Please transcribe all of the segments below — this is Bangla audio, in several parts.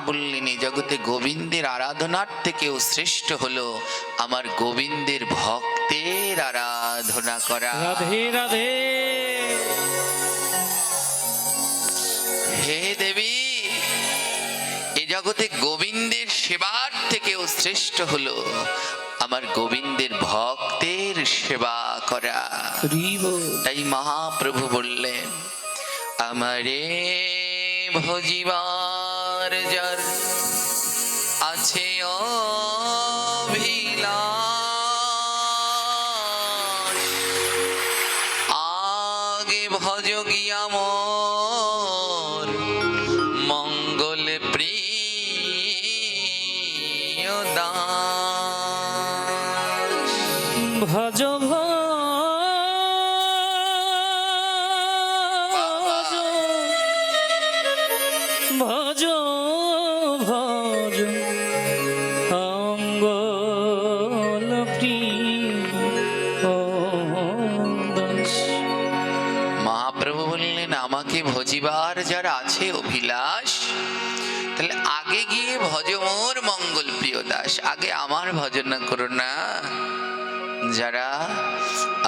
বললেন এই জগতে গোবিন্দের আরাধনার থেকেও শ্রেষ্ঠ হলো আমার গোবিন্দের ভক্তের আরাধনা করা। রাধে রাধে। হে দেবী, এই জগতে গোবিন্দের সেবার থেকেও শ্রেষ্ঠ হলো আমার গোবিন্দের ভক্তের সেবা করা। তাই মহাপ্রভু বললেন, আমারে ভজিবার যার আছে অভিলাষ, আগে ভজ গিয়া মোর মঙ্গল প্রিয় দাস। ভজ ভজ ভজ মঙ্গল প্রিয় দাস। মহাপ্রভু বললেন, আমাকে ভজিবার যারা আছে অভিলাষ, তাহলে আগে গিয়ে ভজ মোর মঙ্গল প্রিয় দাস। আগে আমার ভজনা করো না, যারা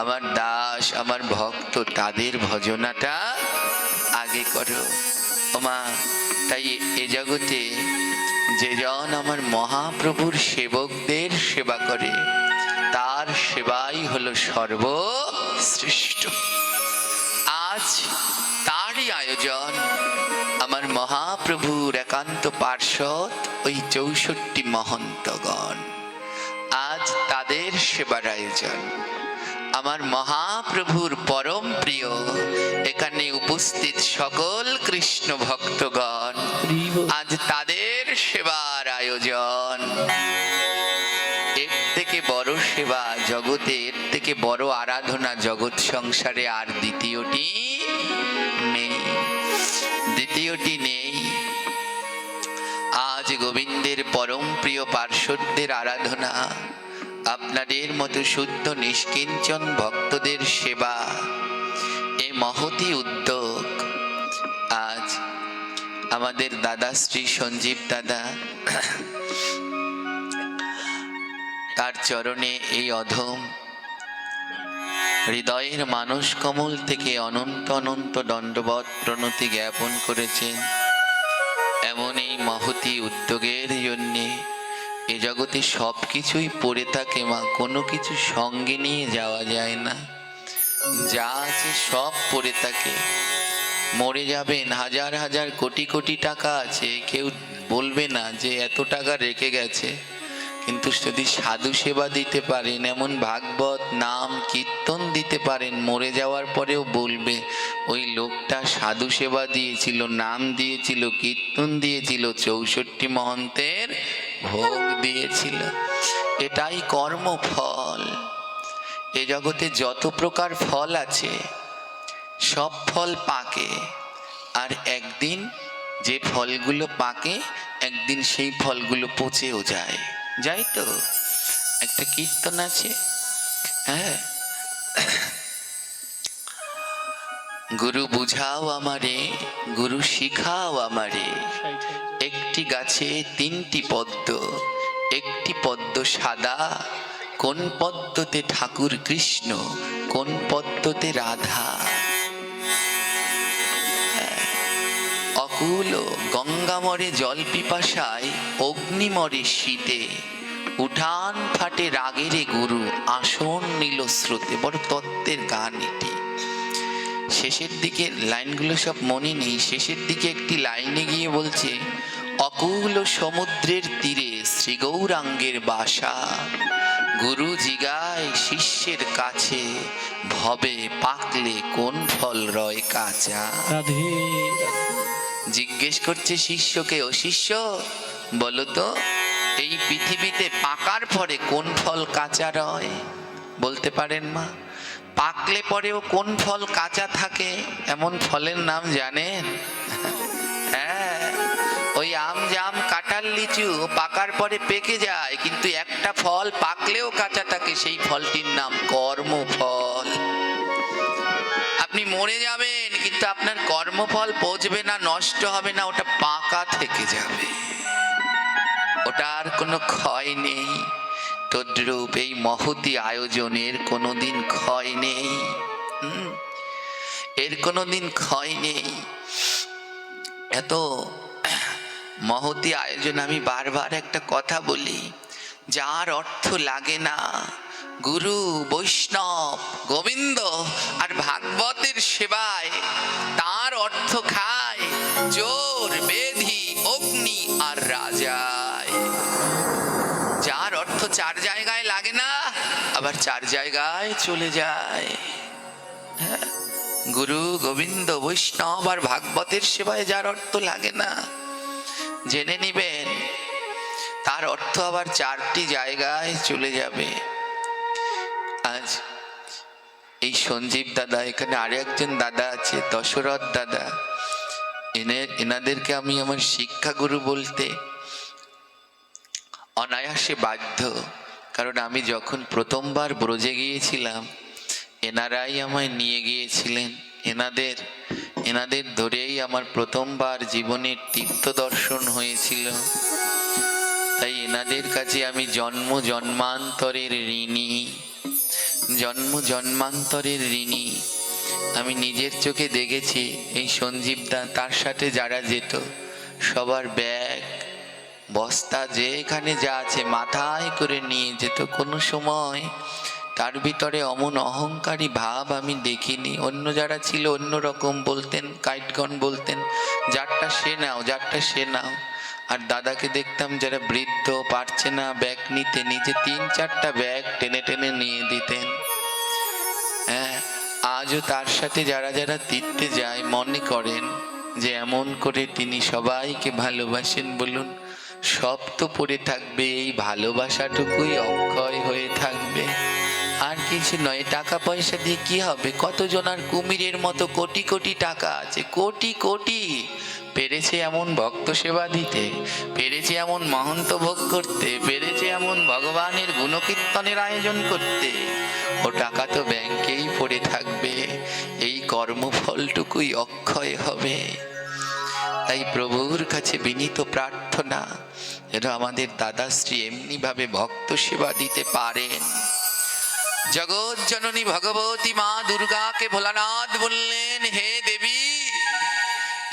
আমার দাস আমার ভক্ত তাদের ভজনাটা আগে করো। ওমা, তাই এ জগতে যে জন আমার মহাপ্রভুর সেবকদের সেবা করে তার সেবাই হলো সর্বশ্রেষ্ঠ। আজ তারই আয়োজন আমার মহাপ্রভুর একান্ত পার্ষদ ওই ৬৪ মহন্তগণ, আজ তাদের সেবার আয়োজন। আমার মহাপ্রভুর পরম প্রিয় এখানে উপস্থিত সকল কৃষ্ণ ভক্তগণ, আজ তাদের সেবার আয়োজন। এর থেকে বড় সেবা জগতে, এর থেকে বড় আরাধনা জগৎ সংসারে আর দ্বিতীয়টি নেই, দ্বিতীয়টি নেই। আজ গোবিন্দের পরম প্রিয় পার্শ্বদের আরাধনা, আপনাদের মতো শুদ্ধ নিষ্কিঞ্চন ভক্তদের সেবা, এ মহতি উদ্যোগ আজ আমাদের দাদা শ্রী সঞ্জীব দাদা, তার চরণে এই অধম হৃদয়ের মানস কমল থেকে অনন্ত অনন্ত দণ্ডবৎ প্রণতি জ্ঞাপন করেছেন। এমন এই মহতি উদ্যোগের জন্যে এ জগতে সব কিছুই পড়ে থাকে মা, কোনো কিছু সঙ্গে নিয়ে যাওয়া যায় না। যা আছে সব পড়ে থাকে। মরে যাবেন, হাজার হাজার কোটি কোটি টাকা আছে, কেউ বলবে না যে এত টাকা রেখে গেছে। কিন্তু যদি সাধু সেবা দিতে পারেন, এমন ভাগবত নাম কীর্তন দিতে পারেন, মরে যাওয়ার পরেও বলবে ওই লোকটা সাধু সেবা দিয়েছিল, নাম দিয়েছিল, কীর্তন দিয়েছিল, ৬৪ মহন্তের ভোগ দিয়েছিল। এটাই কর্মফল। এ জগতে যত প্রকার ফল আছে সব ফল পাকে, আর একদিন যে ফলগুলো পাকে একদিন সেই ফলগুলো পচেও যায়। যাই তো একটা কীর্তন আছে, হ্যাঁ, গুরু বুঝাও আমারে, গুরু শিখাও আমারে, একটি গাছে ৩টি পদ্ম, একটি পদ্ম সাদা, কোন পদ্মতে ঠাকুর কৃষ্ণ, কোন পদ্মতে রাধা। অকুল গঙ্গামরে জল পিপাসায়, অগ্নিমরে শীতে, উঠান ফাটে রাগেরে গুরু, আসন নিল স্রোতে। বড় তত্ত্বের গান এটি। শেষের দিকে লাইনগুলো সব মনে নেই, শেষের দিকে একটি লাইনে গিয়ে বলছে, অকুল সমুদ্রের তীরে শ্রী গৌরাঙ্গের বাসা, গুরু জিগায় শিষ্যের কাছে, ভবে পাকলে কোন ফল রয় কাঁচা। জিজ্ঞেস করছে শিষ্যকে, ও শিষ্য বলো তো এই পৃথিবীতে পাকার পরে কোন ফল কাঁচা রয়? বলতে পারেন মা? পাকলে পরেও কোন ফল কাঁচা থাকে এমন ফলের নাম জানেন? হ্যাঁ, ওই আম জাম কাঁঠাল লিচু পাকার পরে পেকে যায়, কিন্তু একটা ফল পাকলেও কাঁচা থাকে, সেই ফলটির নাম কর্মফল। আপনি মরে যাবেন কিন্তু আপনার কর্মফল পচবে না, নষ্ট হবে না, ওটা পাকা থেকে যাবে। কোনো ক্ষয় নেই, তদ্রূপ এই মহতি আয়োজনের কোনোদিন ক্ষয় নেই। এর কোনোদিন ক্ষয় নেই। এত মহতি আয়োজন, আমি বারবার একটা কথা বলি, যার অর্থ লাগে না, গুরু বৈষ্ণব গোবিন্দ আর ভাগবতের সেবায় তার অর্থ খায় চোর বেধি অগ্নি আর রাজায়। যার অর্থ চার জায়গায় লাগে না, আবার চার জায়গায় চলে যায়। গুরু গোবিন্দ বৈষ্ণব আর ভাগবতের সেবায় যার অর্থ লাগে না, জেনে নিবেন তার অর্থ আবার চারটি জায়গায় চলে যাবে। আজ এই সঞ্জীব দাদা, এখানে আরে একজন দাদা আছে দশরথ দাদা, এনাদেরকে আমি আমার শিক্ষাগুরু বলতে অনায়াসে বাধ্য। কারণ আমি যখন প্রথমবার ব্রজে গিয়েছিলাম, এনারাই আমায় নিয়ে গিয়েছিলেন। এনাদের ধরেই আমার প্রথমবার জীবনের তীর্থ দর্শন হয়েছিল। তাই এনাদের কাছে আমি জন্ম জন্মান্তরের ঋণী। আমি নিজের চোখে দেখেছি এই সঞ্জীবদা, তার সাথে যারা যেত সবার ব্যাগ বস্তা যেখানে যা আছে মাথায় করে নিয়ে যেত। কোনো সময় তার ভিতরে অমন অহংকারী ভাব আমি দেখিনি। অন্য যারা ছিল অন্য রকম বলতেন, কাইটগণ বলতেন যারটা সে নাও। আর দাদাকে দেখতাম যারা বৃদ্ধ পারছে না ব্যাগ নিতে, নিজে 3-4টা ব্যাগ টেনে টেনে নিয়ে দিতেন। হ্যাঁ, আজও তার সাথে যারা তীর্থে যায় মনে করেন যে এমন করে তিনি সবাইকে ভালোবাসেন। বলুন, সব তো পড়ে থাকবে, এই ভালোবাসাটুকুই অক্ষয় হয়ে থাকবে, আর কিছু নয়। টাকা পয়সা দিয়ে কি হবে? কতজন আর কুমিরের মতো কোটি কোটি টাকা আছে, কোটি পেরেছে এমন ভক্ত সেবা দিতে, পেরেছে এমন মহন্ত ভোগ করতে, পেরেছে এমন ভগবানের গুণকীর্তনের আয়োজন করতে। ও টাকা তো ব্যাংকেই পড়ে থাকবে, এই কর্মফলটুকুই অক্ষয় হবে। তাই প্রভুর কাছে বিনীত প্রার্থনা যেন আমাদের দাদাশ্রী এমনি ভাবে ভক্ত সেবা দিতে পারেন। জগৎ জননী ভগবতী মা দুর্গাকে ভোলানাথ বললেন, হে দেবী,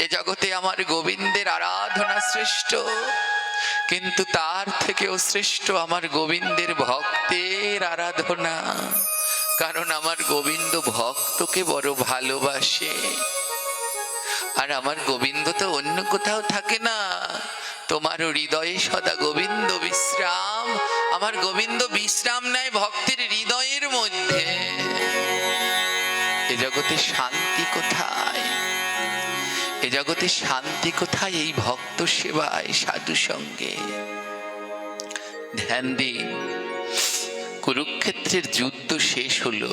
এ জগতে আমার গোবিন্দের আরাধনা শ্রেষ্ঠ, কিন্তু তার থেকেও শ্রেষ্ঠ আমার গোবিন্দের ভক্তের আরাধনা। কারণ আমার গোবিন্দ ভক্তকে বড় ভালোবাসে। আর আমার গোবিন্দ তো অন্য কোথাও থাকে না, তোমার হৃদয়ে সদা গোবিন্দ বিশ্রাম। আমার গোবিন্দ বিশ্রাম নেয় ভক্তের হৃদয়ের মধ্যে। এ জগতে শান্তি কোথায়? এ জগতে শান্তি কোথায়? এই ভক্ত সেবায়, সাধু সঙ্গে। ধ্যান দিন, কুরুক্ষেত্রের যুদ্ধ শেষ হলো,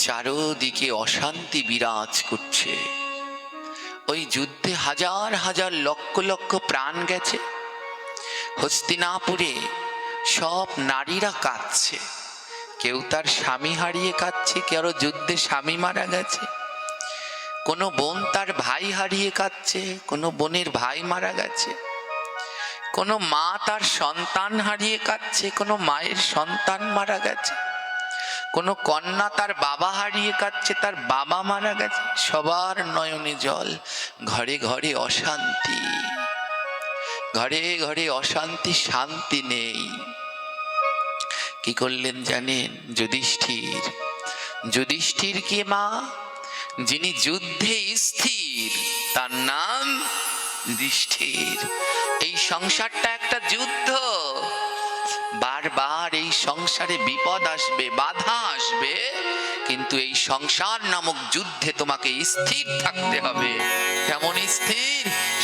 চারোদিকে অশান্তি বিরাজ করছে। ওই যুদ্ধে হাজার হাজার লক্ষ লক্ষ প্রাণ গেছে। হস্তিনাপুরে সব নারীরা কাঁদছে, কেউ তার স্বামী হারিয়ে কাঁদছে, কারো যুদ্ধে স্বামী মারা গেছে। কোনো বোন তার ভাই হারিয়ে কাঁদছে, কোনো বোনের ভাই মারা গেছে। কোনো মা তার সন্তান হারিয়ে কাঁদছে, কোনো মায়ের সন্তান মারা গেছে। কোনো কন্যা তার বাবা হারিয়ে কাঁদছে, তার বাবা মারা গেছে। সবার নয়নে জল, ঘরে ঘরে অশান্তি, ঘরে ঘরে অশান্তি, শান্তি নেই। কি করলেন জানেন? যুধিষ্ঠির কে মা, যিনি যুদ্ধে স্থির, তার নাম যুধিষ্ঠির। এই সংসারটা একটা যুদ্ধ। বারবার এই সংসারে বিপদ আসবে, বাধা আসবে, কিন্তু এই সংসার নামক যুদ্ধে তোমাকে স্থির থাকতে হবে। কেমন স্থির?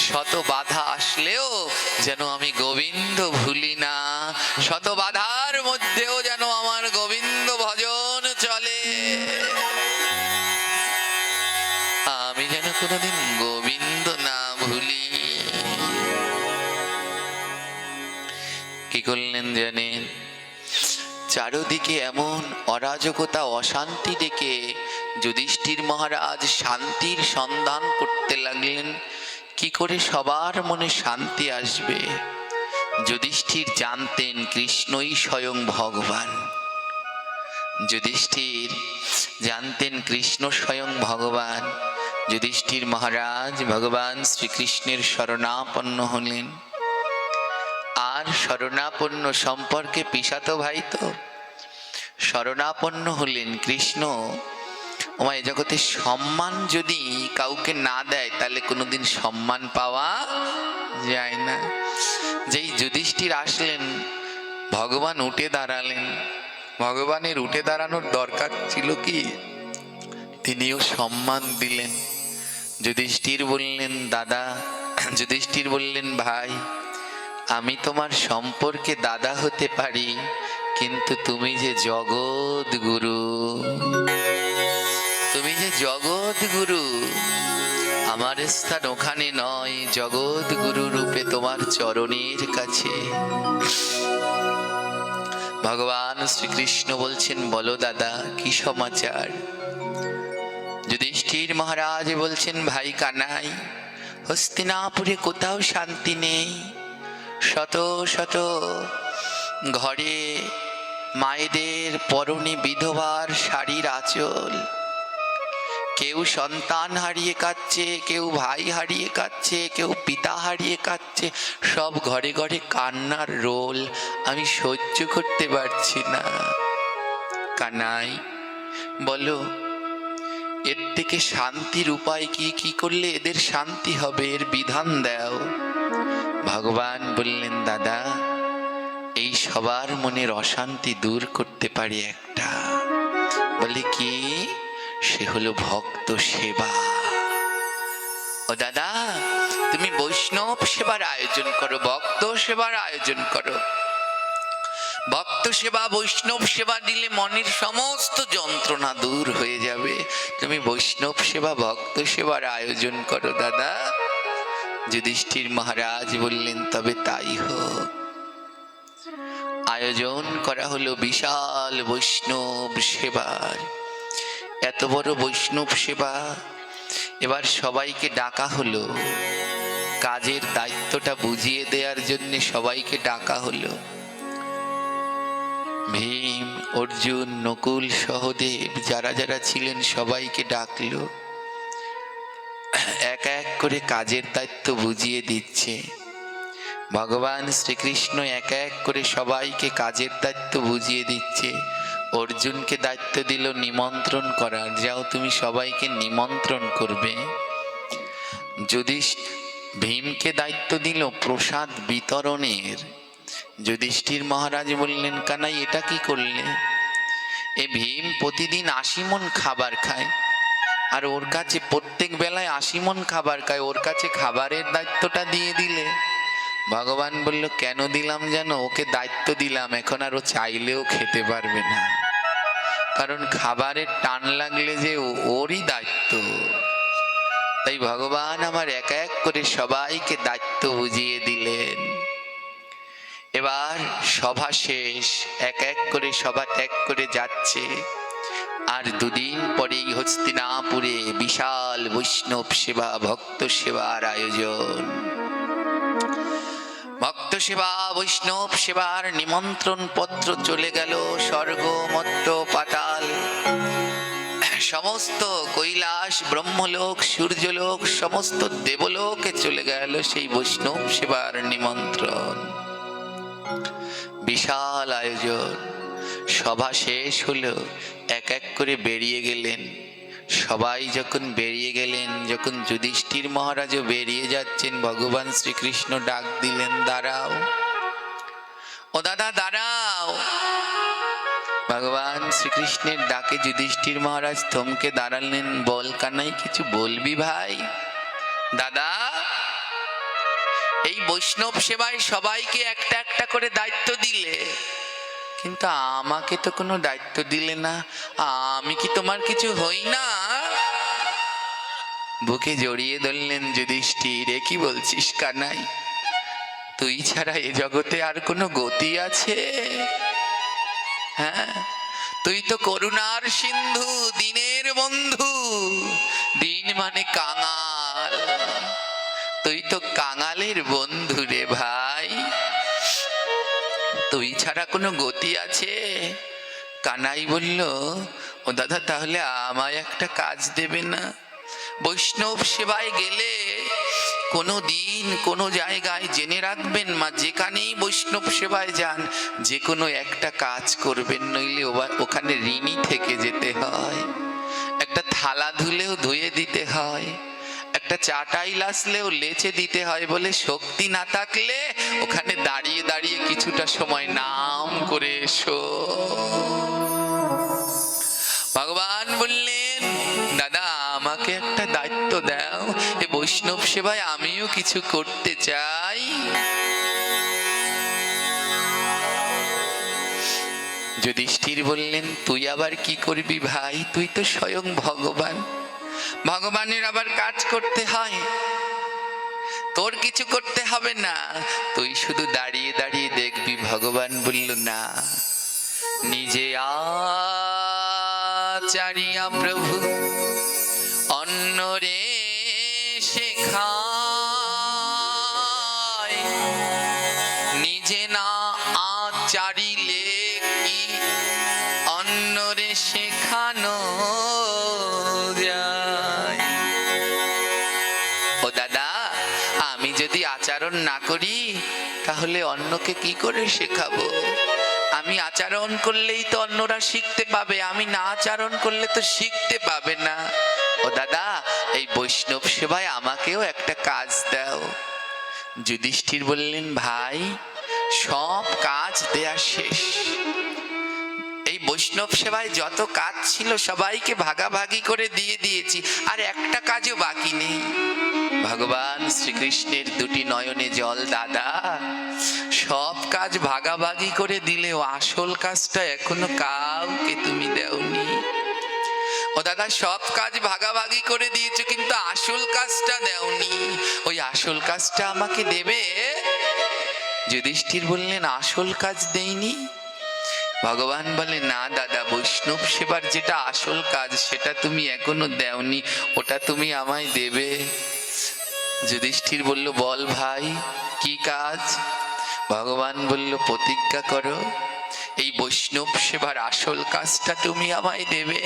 শত বাধা আসলেও যেন আমি গোবিন্দ ভুলি না, শত বাধার মধ্যেও যেন আমার গোবিন্দ ভজন চলে। আমি যেন কোনোদিন গোবিন্দ না ভুলি। কি করলেন জানেন? চারদিকে এমন অরাজকতা, অশান্তি ডেকে যুধিষ্ঠির মহারাজ শান্তির সন্ধান করতে লাগলেন। কি করে সবার মনে শান্তি আসবে? যুধিষ্ঠির জানতেন কৃষ্ণই স্বয়ং ভগবান। যুধিষ্ঠির জানতেন কৃষ্ণ স্বয়ং ভগবান। যুধিষ্ঠির মহারাজ ভগবান শ্রীকৃষ্ণের শরণাপন্ন হলেন। আর শরণাপন্ন সম্পর্কে পিসাতো ভাই তো শরণাপন্ন হলেন। কৃষ্ণ ওমা এ জগতে সম্মান যদি কাউকে না দেয় তাহলে কোনোদিন সম্মান পাওয়া যায় না। যেই যুধিষ্ঠির আসলেন ভগবান উঠে দাঁড়ালেন। ভগবানের উঠে দাঁড়ানোর দরকার ছিল কি? তিনিও সম্মান দিলেন। যুধিষ্ঠির বললেন দাদা, যুধিষ্ঠির বললেন ভাই, আমি তোমার সম্পর্কে দাদা হতে পারি, কিন্তু তুমি যে জগৎ গুরু, তুমি যে জগৎ গুরু, আমার স্থান ওখানে নয়, জগৎ গুরু রূপে তোমার চরণের কাছে। ভগবান শ্রীকৃষ্ণ বলছেন বলো দাদা কি সমাচার? যুধিষ্ঠির মহারাজ বলছেন ভাই কানাই, হস্তিনাপুরে কোথাও শান্তি নেই। শত শত ঘরে মায়েদের পরনে বিধবার শাড়ির আঁচল। কেউ সন্তান হারিয়ে কাঁদছে, কেউ ভাই হারিয়ে কাঁদছে, কেউ পিতা হারিয়ে কাঁদছে, সব ঘরে ঘরে কান্নার রোল। আমি সহ্য করতে পারছি না। কানাই বলো এর থেকে শান্তির উপায় কি? কি করলে এদের শান্তি হবে, এর বিধান দাও। ভগবান বললেন দাদা, এই সবার মনের অশান্তি দূর করতে পারি একটা। বলে কি? সে হলো ভক্ত সেবা। ও দাদা তুমি বৈষ্ণব সেবার আয়োজন করো, ভক্ত সেবার আয়োজন করো। ভক্ত সেবা বৈষ্ণব সেবা দিলে মনের সমস্ত যন্ত্রণা দূর হয়ে যাবে। তুমি বৈষ্ণব সেবা ভক্ত সেবার আয়োজন করো দাদা। যুধিষ্ঠির মহারাজ বললেন তবে তাই হোক। আয়োজন করা হলো বিশাল বৈষ্ণব সেবার। এত বড় বৈষ্ণব সেবা। এবার সবাইকে ডাকা হলো, কাজের দায়িত্বটা বুঝিয়ে দেওয়ার জন্য সবাইকে ডাকা হলো। ভীম, অর্জুন, নকুল, সহদেব যারা যারা ছিলেন সবাইকে ডাকলো। এক এক করে কাজের দায়িত্ব বুঝিয়ে দিচ্ছে ভগবান শ্রীকৃষ্ণ। এক এক করে সবাইকে কাজের দায়িত্ব বুঝিয়ে দিচ্ছে। অর্জুনকে দায়িত্ব দিল নিমন্ত্রণ করার, যাও তুমি সবাইকে নিমন্ত্রণ করবে। ভীমকে দায়িত্ব দিল প্রসাদ বিতরণের। যুধিষ্ঠির মহারাজ বললেন কানাই এটা কি করলে? এ ভীম প্রতিদিন 80 মণ খাবার খায়, আর ওর কাছে প্রত্যেক বেলায় 80 মণ খাবার খায়, ওর কাছে খাবারের দায়িত্বটা দিয়ে দিলে। ভগবান বলল কেন দিলাম জানো? ওকে দায়িত্ব দিলাম, এখন আর ও চাইলেও খেতে পারবে না, কারণ খাবারের টান লাগলে যে ওরই দায়িত্ব। তাই ভগবান আমার এক এক করে সবাইকে দায়িত্ব বুঝিয়ে দিলেন। এবার সভা শেষ, এক এক করে সভা ত্যাগ করে যাচ্ছে। আর দুদিন পরেই হস্তিনাপুরে বিশাল বৈষ্ণব সেবা ভক্ত সেবার আয়োজন। ভক্ত সেবা বৈষ্ণব সেবার নিমন্ত্রণ পত্র চলে গেল স্বর্গ, মর্ত্য, পাতাল, সমস্ত কৈলাস, ব্রহ্মলোক, সূর্যলোক, সমস্ত দেবলোকে চলে গেল সেই বৈষ্ণব সেবার নিমন্ত্রণ। বিশাল আয়োজন। সভা শেষ হলো, এক এক করে বেরিয়ে গেলেন। সবাই যখন বেরিয়ে গেলেন, যখন যুধিষ্ঠির মহারাজও বেরিয়ে যাচ্ছেন, ভগবান শ্রীকৃষ্ণ ডাক দিলেন দাঁড়াও, ও দাদা দাঁড়াও। ভগবান শ্রীকৃষ্ণের ডাকে যুধিষ্ঠির মহারাজ থমকে দাঁড়ালেন। বল কানাই কিছু বলবি ভাই? দাদা এই বৈষ্ণব সেবায় সবাইকে একটা একটা করে দায়িত্ব দিলে, কিন্তু আমাকে তো কোনো দায়িত্ব দিলে না। আমি কি তোমার কিছু হই না? বুকে জড়িয়ে ধরলেন যুধিষ্ঠির। এ কি বলছিস কানাই? তুই ছাড়া এ জগতে আর কোনো গতি আছে? হ্যাঁ, তুই তো করুণার সিন্ধু, দিনের বন্ধু। দিন মানে কাঙাল, তুই তো কাঙালের বন্ধু রে ভাই। তুই ছাড়া কোনো গতি আছে? কানাই বলল, ও দাদা তাহলে আমায় একটা কাজ দেবে না? বৈষ্ণব সেবায় গেলে কোনো দিন কোনো জায়গায় জেনে রাখবেন মা, যেখানেই বৈষ্ণব সেবায় যান যে কোনো একটা কাজ করবেন, নইলে ওখানে ঋণী থেকে যেতে হয়। একটা থালা ধুলেও ধুয়ে দিতে হয়, একটা চাটাই লাসলেও লেচে দিতে হয়, বলে শক্তি না থাকলে ওখানে দাঁড়িয়ে দাঁড়িয়ে কিছুটা সময় নাম করে এসো। ভগবান বললেন, দাদা আমাকে একটা দায়িত্ব দাও, এ বৈষ্ণব সেবায় আমিও কিছু করতে চাই। যুধিষ্ঠির বললেন, তুই আবার কি করবি ভাই? তুই তো স্বয়ং ভগবান, ভগবানের আবার কাজ করতে হয়? তোর কিছু করতে হবে না, তুই শুধু দাঁড়িয়ে দাঁড়িয়ে দেখবি। ভগবান বলল, না, নিজে আচারিয়া প্রভু অন্যরে শেখায়, নিজে না আচারিলে কি অন্যরে শেখানো যায়? ও দাদা, আমি যদি আচরণ না করি তাহলে অন্যকে কি করে শেখাবো? আমি আচরণ করলেই তো অন্যরা শিখতে পাবে, আমি না আচরণ করলে তো শিখতে পাবে না। ও দাদা, এই বৈষ্ণব সেবায় আমাকেও একটা কাজ দাও। যুধিষ্ঠির বললেন, ভাই সব কাজ দেয়া শেষ, এই বৈষ্ণব সেবায় যত কাজ ছিল সবাইকে ভাগাভাগি করে দিয়ে দিয়েছি, আর একটা কাজও বাকি নেই। ভগবান শ্রীকৃষ্ণের দুটি নয়নে জল, দাদা সব কাজ ভাগাভাগি করে দিলেও আসল কাজটা এখনো কাউকে তুমি দেওনি। ও দাদা, সব কাজ ভাগাভাগি করে দিয়েছো কিন্তু আসল কাজটা দেওনি, ওই আসল কাজটা আমাকে দেবে? যুধিষ্ঠির বললেন, আসল কাজ দেইনি? ভগবান বলে, না দাদা, বৈষ্ণব সেবার যেটা আসল কাজ সেটা তুমি এখনো দেওনি, ওটা তুমি আমায় দেবে। যুধিষ্ঠির বলল, বল ভাই কি কাজ? ভগবান বলল, প্রতিজ্ঞা করো এই বৈষ্ণব সেবার আসল কাজটা তুমি আমায় দেবে।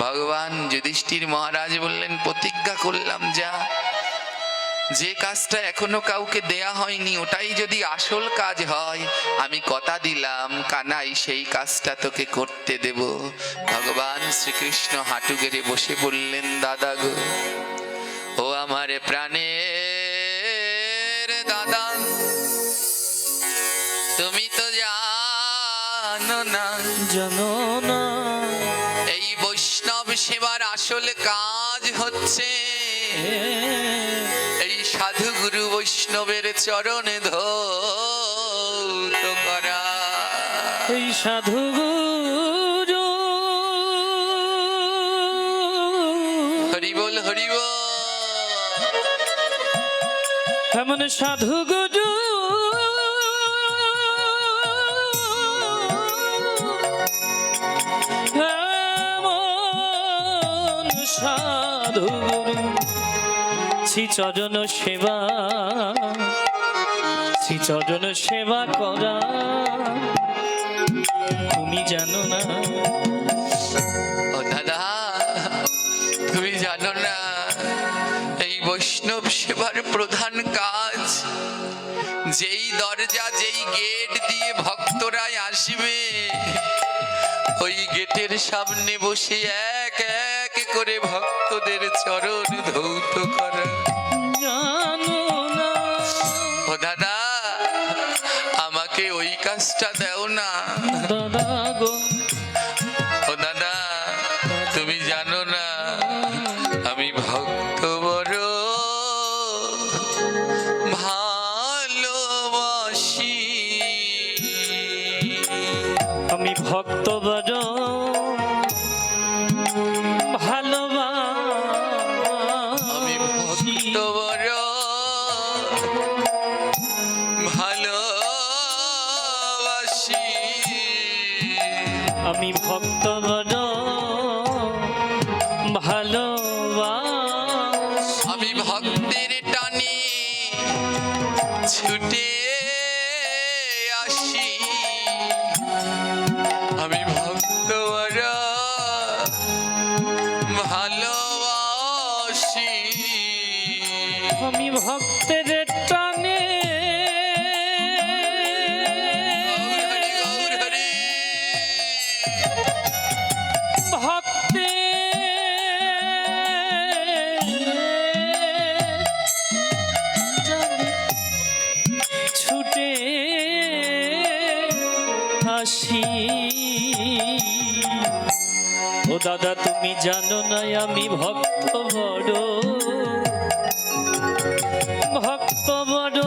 ভগবান যুধিষ্ঠির মহারাজ বললেন, প্রতিজ্ঞা করলাম, যা, যে কাজটা এখনো কাউকে দেয়া হয়নি ওটাই যদি আসল কাজ হয়, আমি কথা দিলাম কানাই সেই কাজটা তোকে করতে দেব। ভগবান শ্রীকৃষ্ণ হাঁটু গেড়ে বসে বললেন, দাদা গো, ও আমার প্রাণের দাদা, তুমি তো জানো না, জানো না, এই বৈষ্ণব সেবার আসল কাজ হচ্ছে এই সাধু গুরু বৈষ্ণবের চরণে ধৌত করা। এই সাধু গুরু, হরি বল হরি বল। এমন সাধু গুরু এমন সাধু গুরু শ্রীচরণ সেবা, শ্রীচরণ সেবা করা তুমি জানো না। ও দাদা, তুমি জানো না এই বৈষ্ণব সেবার প্রধান কাজ, যেই দরজা যেই গেট দিয়ে ভক্তরাই আসবে ওই গেটের সামনে বসে এক এক করে ভক্তদের চরণ ধৌত করা। জানো না। ও দাদা, আমাকে ওই কাজটা দাও না। দাদা গো, ও দাদা, তুমি জানো না আমি ভক্ত বড় ভালোবাসি, আমি ভক্ত বড় আমি ভক্ত বড় ভালোবাসি, আমি ভক্ত বড় ভালোবাসি, আমি ভক্তের টানে ছুটে আসি, ভক্তের টানে হরি গৌর হরি। ভক্তে ছুটে আসি। ও দাদা তুমি জানো না আমি ভক্ত বড়, ভক্ত বড়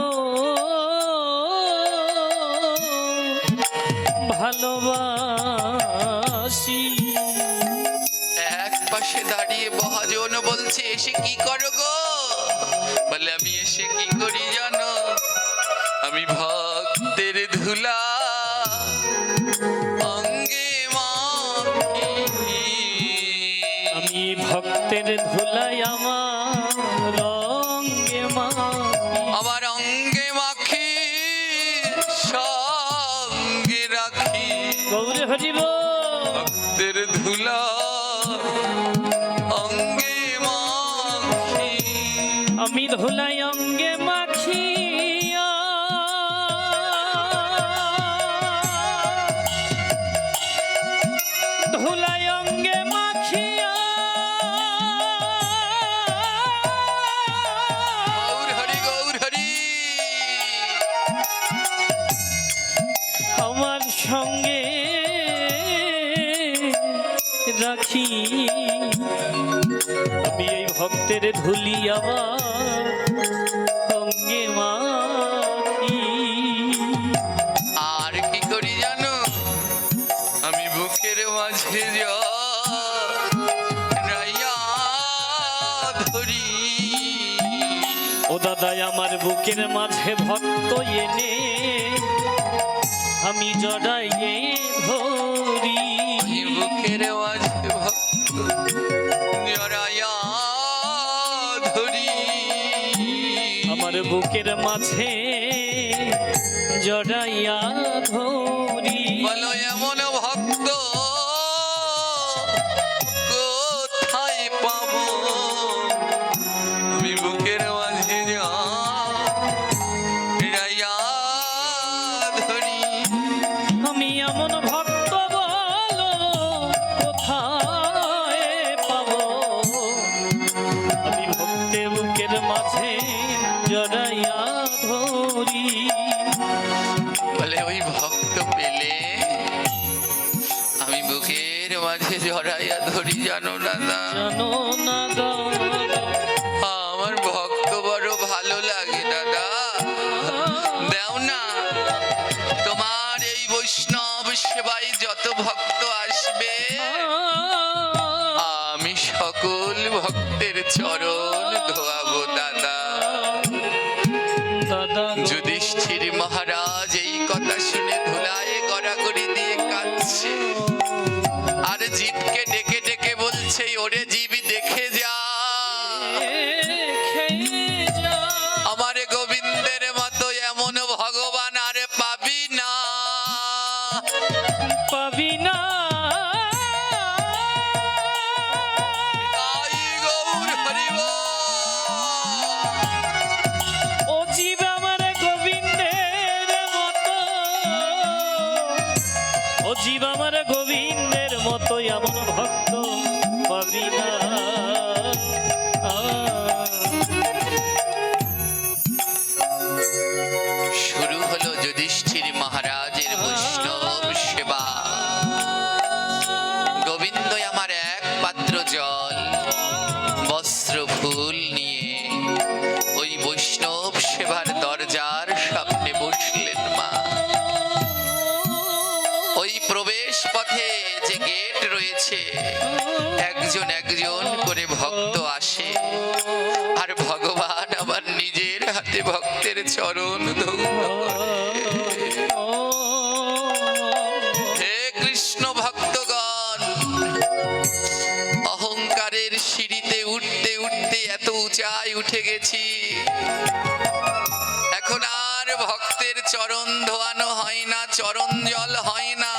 ভালোবাসি। এক পাশে দাঁড়িয়ে মহাজন বলছে এসে কি করো গো? বলে আমি এসে কি করি জানো? আমি ভক্তের ধুলা অঙ্গে মাখি। আমি ভক্তের ধুলাই আমার রঙে মাখি। আমার অঙ্গে মাখি সঙ্গে রাখি। গৌর হরিব ভক্তের ধুলা অঙ্গে মাখি। আমি ধুলাই অঙ্গে মাখিয়া ধুলাই অঙ্গে মাখিয়া গৌর হরি গৌর হরি। আমার সঙ্গে রাখি। আমি এই ভক্তের ধুলি আমার সঙ্গে মাখি। আর কি করি জানো? আমি বুকের মাঝে জড়াইয়া ধরি। ও দাদাই আমার বুকের মাঝে ভক্ত এনে আমি জড়াইয়ে ধরি। আমি বুকের মাঝে ভক্ত জড়াইয়া ধরি। আমার বুকের মাঝে জড়াইয়া ধরি। বলো এমন ভক্ত কোথায় পাবো? আমি বুকের মাঝে জড়াইয়া ধরি। আমি এমন ভক্ত বলো কোথায় পাবো? আমি ভক্তের বুকের মাঝে জড়াইয়া ধরি। বলে ওই ভক্ত পেলে আমি বুকের মাঝে জড়াইয়া ধরি। জানো দাদা জানো না দাদা আমার ভক্ত বড় ভালো লাগে দাদা। দাও না তোমার এই বৈষ্ণব সেবায় যত ভক্ত আসবে আমি সকল ভক্তের চরণ ধোয়াবো দাদা। দাদা যুধিষ্ঠির মহারাজ এই কথা শুনে ধুলায় গড়াগড়ি দিয়ে কাঁদছে। আর জীবকে ডেকে ডেকে বলছে ওরে জীব দেখে যা, আমার গোবিন্দের মতো এমন ভগবান আর পাবি না। পাবি না। তাই গৌর হরি বল। ও জীব আমার গোবিন্দের মতো, ও জীব আমার গোবিন্দের মতো এমন ভক্ত পাবি না। শুরু হলো যুধিষ্ঠির মহারাজের বৈষ্ণব সেবা। গোবিন্দ আমার এক পাত্র জল বস্ত্র ফুল নিয়ে ওই বৈষ্ণব সেবার দরজার সামনে বসলেন মা। ওই প্রবেশ পথে যে গেট রয়েছে একজন একজন করে ভক্ত আসে। আর ভগবান আবার নিজের হাতে ভক্তের চরণ ধৌত করে। হে কৃষ্ণ ভক্তগণ, অহংকারের সিঁড়িতে উঠতে উঠতে এত উঁচায় উঠে গেছি, এখন আর ভক্তের চরণ ধোয়ানো হয় না, চরণ জল হয় না।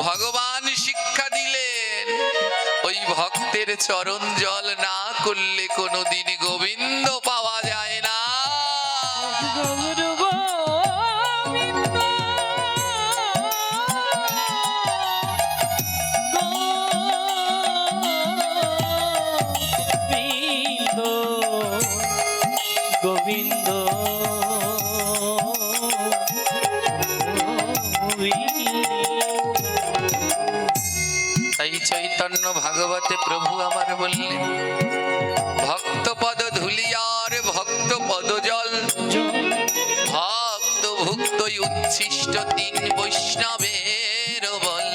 ভগবান শিক্ষা দিলেন ওই ভক্তের চরণ জল না করলে কোনোদিন গোবিন্দ পাওয়া যায় গোবিন্দ তাই চৈতন্য ভাগবতে প্রভু আমার বললেন, ভক্ত পদ ধুলিয়ার ভক্ত পদ জল, ভক্ত ভুক্ত উচ্ছিষ্ট তিন বৈষ্ণবের বল।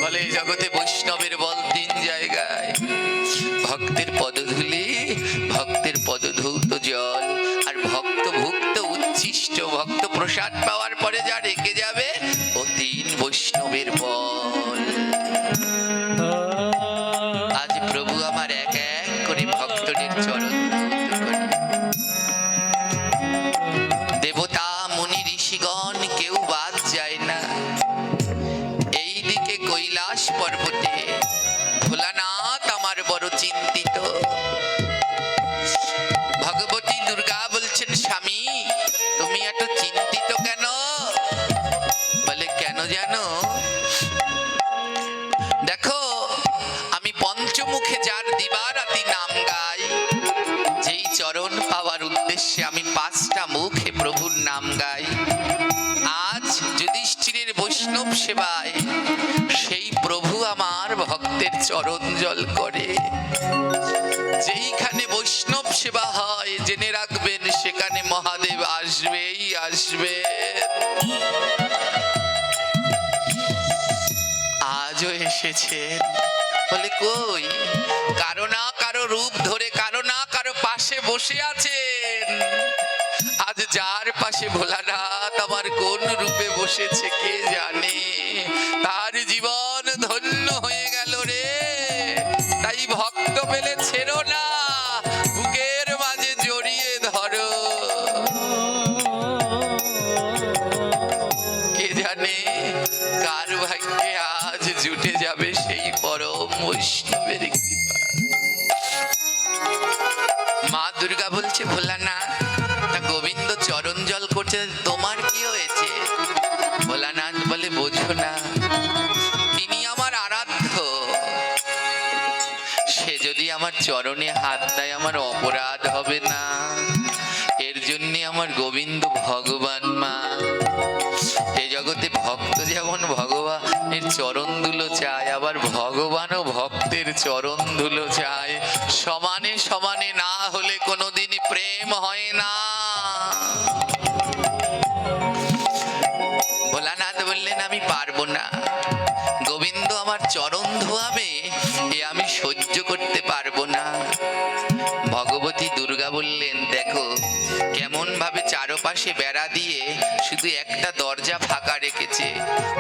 বলে এই জগতে বৈষ্ণবের বল তিন জায়গায়, ভক্তের পদধূলি, ভক্তের পদধৌত জল, আর ভক্ত ভুক্ত উচ্ছিষ্ট, ভক্ত প্রসাদ পাওয়ার পরে যা রেখে যাবে ও তিন বৈষ্ণবের বল। আজ প্রভু আমার এক এক করে ভক্তদের চরণ ধৌত করে। দেবতা মুনি ঋষিগণ কেউ বাদ যায় না। এইদিকে কৈলাস পর্বতে ভোলানাথ আমার বড় চিন্তিত। ভগবতী দুর্গা বলছেন, স্বামী তুমি এত চিন্তিত কেন? বলে কেন জানো? দেখো আমি পঞ্চমুখে যার দিবারাতি নাম গাই, যেই চরণ পাওয়ার উদ্দেশ্যে আমি 5টা মুখে প্রভুর নাম গাই। আজ যুধিষ্ঠিরের বৈষ্ণব সেবায় সেই প্রভু আমার ভক্তের চরণ জল করে। যেইখানে বৈষ্ণব সেবা হয় জেনে রাখবেন সেখানে মহাদেব আসবেই আসবে। আজও এসেছেন। বলে কই? কারো না কারো রূপ ধরে, কারো না কারো পাশে বসে আছেন। আজ যার পাশে ভোলানাথ আমার কোন রূপে বসেছে কে জানে। তার জীবন ধন্য হয়ে গেল রে। তাই ভক্ত পেলে ছেড়ো না, বুকের মাঝে জড়িয়ে ধরো। কে জানে কার ভাগ্যে আজ জুটে যাবে সেই পরম বৈষ্ণবের কৃপা। মা দুর্গা বলছে, ভোলানাথ গোবিন্দ চরণ জল করছে, তোমার কি হয়েছে? ভোলানাথ বলে, বোঝো না, তিনি আমার আরাধ্য। সে যদি আমার চরণে হাত দেয় আমার অপরাধ হবে না। এর জন্য আমার গোবিন্দ ভগবান। মা এ জগতে ভক্ত যেমন ভগবানের চরণ ধুলো চায়, আবার ভগবানও ভক্তের চরণ ধুলো চায়। সমানে সমানে না হলে কোনোদিন প্রেম হয় না। ভোলানাথ বললেন, আমি পারবো না। গোবিন্দ আমার চরণ ধোয়াবে এ আমি সহ্য করতে পারবো না। ভগবতী দুর্গা বললেন, দেখো কেমন ভাবে চারপাশে বেড়া দিয়ে শুধু একটা দরজা ফাঁকা রেখেছে।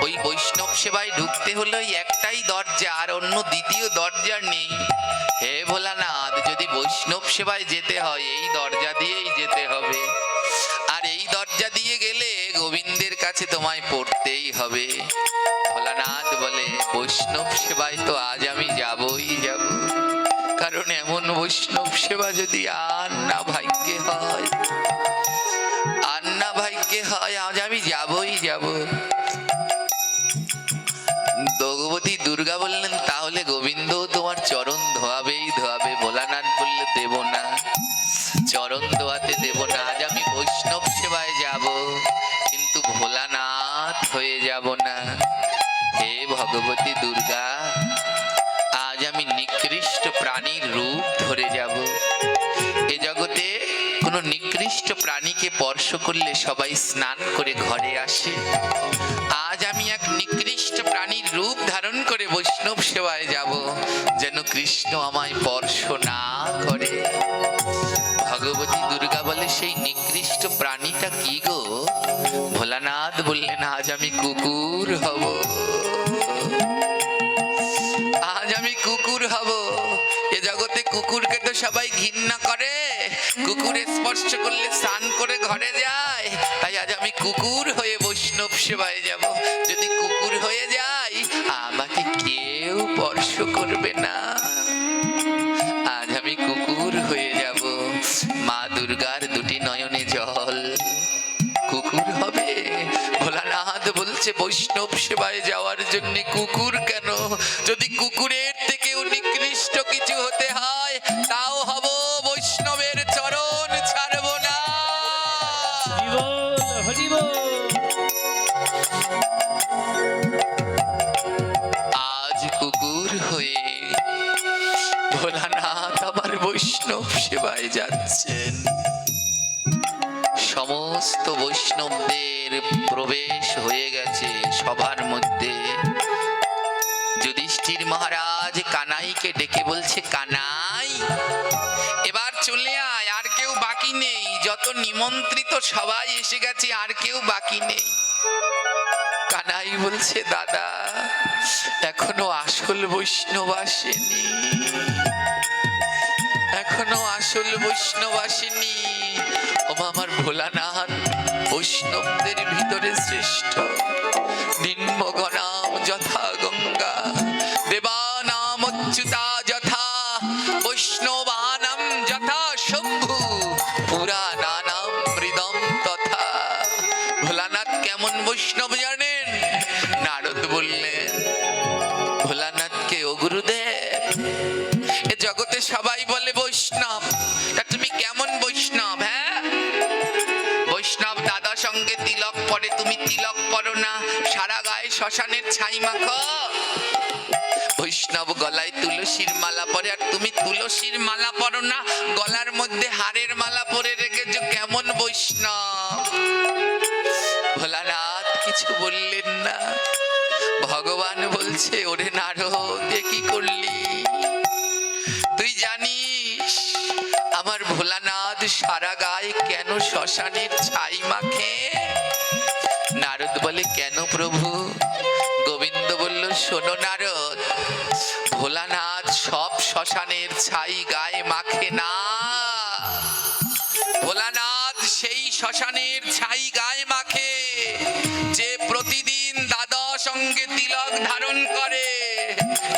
ওই বৈষ্ণব সেবায় ঢুকতে হলে ওই একটাই দরজা, আর অন্য দ্বিতীয় দরজা নেই। হে ভোলানাথ, যদি বৈষ্ণব সেবায় যেতে হয় এই দরজা দিয়েই যেতে হবে। আর এই দরজা দিয়ে গেলে গোবিন্দের কাছে তোমায় পড়তেই হবে। ভোলানাথ বলে, বৈষ্ণব সেবায় তো আজ আমি যাবই যাব। কারণ এমন বৈষ্ণব সেবা যদি আর না ভাগ্যে হয়, আর না ভাগ্যে হয়, আজ আমি যাবই যাব। ভগবতী দুর্গা বললেন, তাহলে গোবিন্দ তোমার চরণ ধোয়াবেই ধোয়াবে। ভোলানাথ বললে, দেব না, চরণ ধোয়াতে দেব না। আজ আমি বৈষ্ণব সেবায় যাব, কিন্তু ভোলানাথ হয়ে যাব না। হে ভগবতী দুর্গা, আজ আমি নিকৃষ্ট প্রাণীর রূপ ধরে যাব। এ জগতে কোনো নিকৃষ্ট প্রাণীকে স্পর্শ করলে সবাই স্নান করে ঘরে আসে। আজ আমি এক নিকৃষ্ট প্রাণীর রূপ ধারণ করে বৈষ্ণব সেবায় যাব, যেন কৃষ্ণ আমায় স্পর্শ না করে। ভগবতী দুর্গা বলে, সেই নিকৃষ্ট প্রাণীটা কি গো? ভোলানাথ বললেন, আজ আমি কুকুর হব। আজ আমি কুকুর হব। এ জগতে কুকুরকে তো সবাই ঘৃণা করে, কুকুরের স্পর্শ করলে স্নান করে ঘরে যায়। তাই আজ আমি কুকুর হয়ে বৈষ্ণব সেবায় যাব। যদি কুকুর হয়ে যাই আমাকে কেউ স্পর্শ করবে না। আজ আমি কুকুর হয়ে যাব। মা দুর্গার দুটি নয়নে জল। কুকুর হবে? ভোলানাথ বলছে, বৈষ্ণব সেবায় যাওয়ার জন্য কুকুর কেন? যদি কুকুরের থেকেও নিকৃষ্ট কিছু হতে হয় তাও হব বৈষ্ণবের সভায় যাচ্ছেন। সমস্ত বৈষ্ণবদের প্রবেশ হয়ে গেছে সভার মধ্যে। যুধিষ্ঠির মহারাজ কানাইকে ডেকে বলছে, কানাই এবার চলে আয়, আর কেউ বাকি নেই, যত নিমন্ত্রিত সবাই এসে গেছে, আর কেউ বাকি নেই। কানাই বলছে, দাদা এখনো আসল বৈষ্ণব আসেনি, এখনো আসল বৈষ্ণব আসেনি। ওমা আমার ভোলানাথ বৈষ্ণবদের ভিতরে শ্রেষ্ঠ। নিম্নগণাম যথা গঙ্গা, দেবানাম অচ্যুতা যথা, বৈষ্ণবানাম যথা শম্ভু, পুরাণানাম মৃদম তথা। ভোলানাথ কেমন বৈষ্ণব জানেন? নারদ বললেন ভোলানাথকে, ও গুরুদেব এ জগতে সবাই বলে বৈষ্ণব, তা তুমি কেমন বৈষ্ণব? হ্যাঁ, বৈষ্ণব দাদা সঙ্গে তিলক পরে, তুমি তিলক পরো না, সারা গায়ে শ্মশানের ছাই মাখো। বৈষ্ণব গলায় তুলসীর মালা পরে, আর তুমি তুলসীর মালা পরো না, গলার মধ্যে হারের মালা পরে রেখেছো, কেমন বৈষ্ণব? ভোলানাথ কিছু বললেন না। ভগবান বলছে, ওরে নারদ এ কি করলি? তুই জানিস আমার ভোলানাথ সারা গায়ে কেন শ্মশানের ছাই মাখে? নারদ বলে, কেন প্রভু? গোবিন্দ বলল, শোনো নারদ, ভোলানাথ সব শ্মশানের ছাই গায়ে মাখে না। ভোলানাথ সেই শ্মশানের ছাই গায়ে মাখে যে প্রতিদিন দাদা সঙ্গে তিলক ধারণ করে।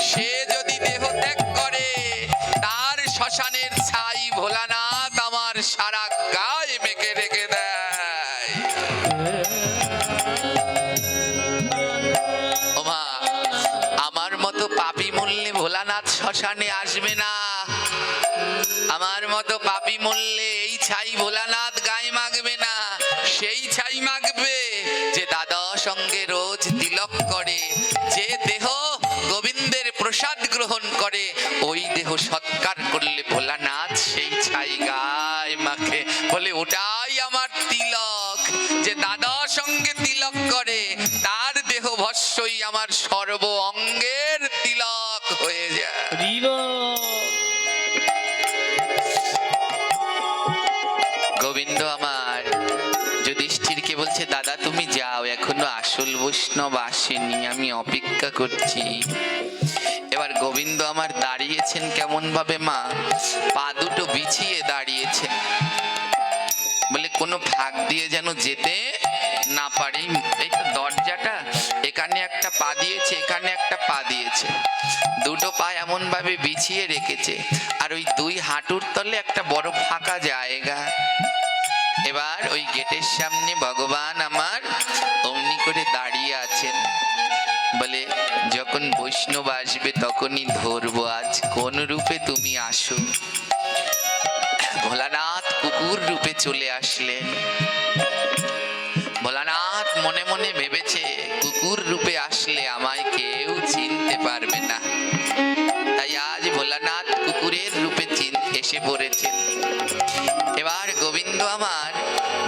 সে যদি দেহ ত্যাগ করে, তার শ্মশানের ছাই ভোলানাথ আমার সারা গায়ে মেখে রেখে দেয়। ওমা আমার মতো পাপী মরলে ভোলানাথ শ্মশানে আসবে না। আমার মতো পাপী মরলে এই ছাই ভোলানাথ গায়ে মাখবে না। সেই ছাই মাখবে যে দাদা সঙ্গে রোজ তিলক করে, যে দেহ গোবিন্দের প্রসাদ গ্রহণ করে, ওই দেহ সৎকার করলে ভোলানাথ সেই ছাই গায়ে মাখে। বলে, ওটাই আমার তিলক। যে দাদা সঙ্গে তিলক করে, তার দেহ ভস্মই আমার সর্ব অঙ্গের তিলক হয়ে যায়। গোবিন্দ আমার যুধিষ্ঠিরকে বলছে, দাদা তুমি যাও, এখনো আসল বৈষ্ণব আসেনি, আমি অপেক্ষা করছি। এবার গোবিন্দ আমার দাঁড়িয়েছেন কেমন ভাবে মা? পা দুটো বিছিয়ে দাঁড়িয়েছেন, বলে কোনো ফাঁক দিয়ে যেন যেতে না পারি। এই তো দরজাটা, এখানে একটা পা দিয়েছে, এখানে একটা পা দিয়েছে, দুটো পা এমন ভাবে বিছিয়ে রেখেছে, আর ওই দুই হাঁটুর তলে একটা বড় ফাঁকা জায়গা। এবার ওই গেটের সামনে ভগবান আমার অমনি করে দাঁড়িয়ে আছেন। বলে, যখন বৈষ্ণব আসবে তখনই ধরবো, আজ কোন রূপে তুমি আসো। ভোলানাথ কুকুর রূপে চলে আসলেন। ভোলানাথ মনে মনে ভেবেছে, কুকুর রূপে আসলে আমায় কেউ চিনতে পারবে না, তাই আজ ভোলানাথ কুকুরের রূপে এসে পড়েছেন। এবার গোবিন্দ আমার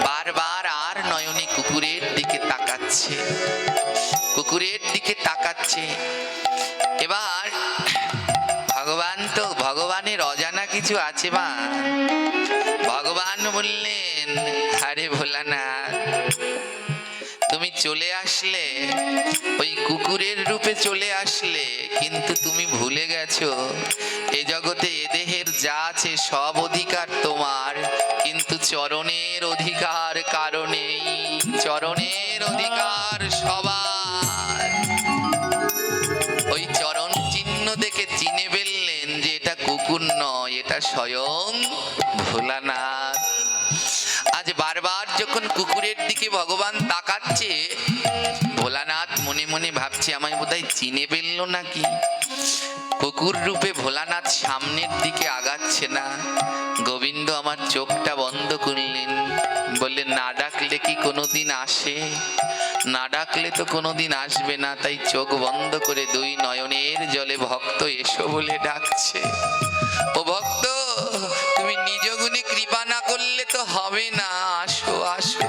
বারবার আর নয়নে কুকুরের দিকে তাকাচ্ছে, কুকুরের দিকে তাকাচ্ছে। এবার ভগবান তো, ভগবানের অজানা কিছু আছে মা। ভগবান বললেন, আরে ভোলানাথ তুমি চলে আসলে, ওই কুকুরের রূপে চলে আসলে, কিন্তু তুমি ভুলে গেছো এ জগতে এ দেহের যা আছে সব অধিকার তোমার, কিন্তু চরণের অধিকার কারণেই, চরণের অধিকার সবার। ওই চরণ চিহ্ন দেখে চিনে ফেললেন যে এটা কুকুর নয়, এটা স্বয়ং ভোলানাথ। আজ বারবার যখন কুকুরের দিকে ভগবান তাকাচ্ছে, ভোলানাথ মনে মনে ভাবছে, আমায় বোধহয় চিনে ফেললো নাকি। কুকুর রূপে ভোলানাথ সামনের দিকে আগাচ্ছে না। গোবিন্দ আমার চোখটা বন্ধ করলেন, বললে, না ডাকলে কি কোনোদিন আসে? না ডাকলে তো কোনোদিন আসবে না, তাই চোখ বন্ধ করে দুই নয়নের জলে ভক্ত এসো বলে ডাকছে। ও ভক্ত, তুমি নিজ গুণে হবে না, আসো আসো।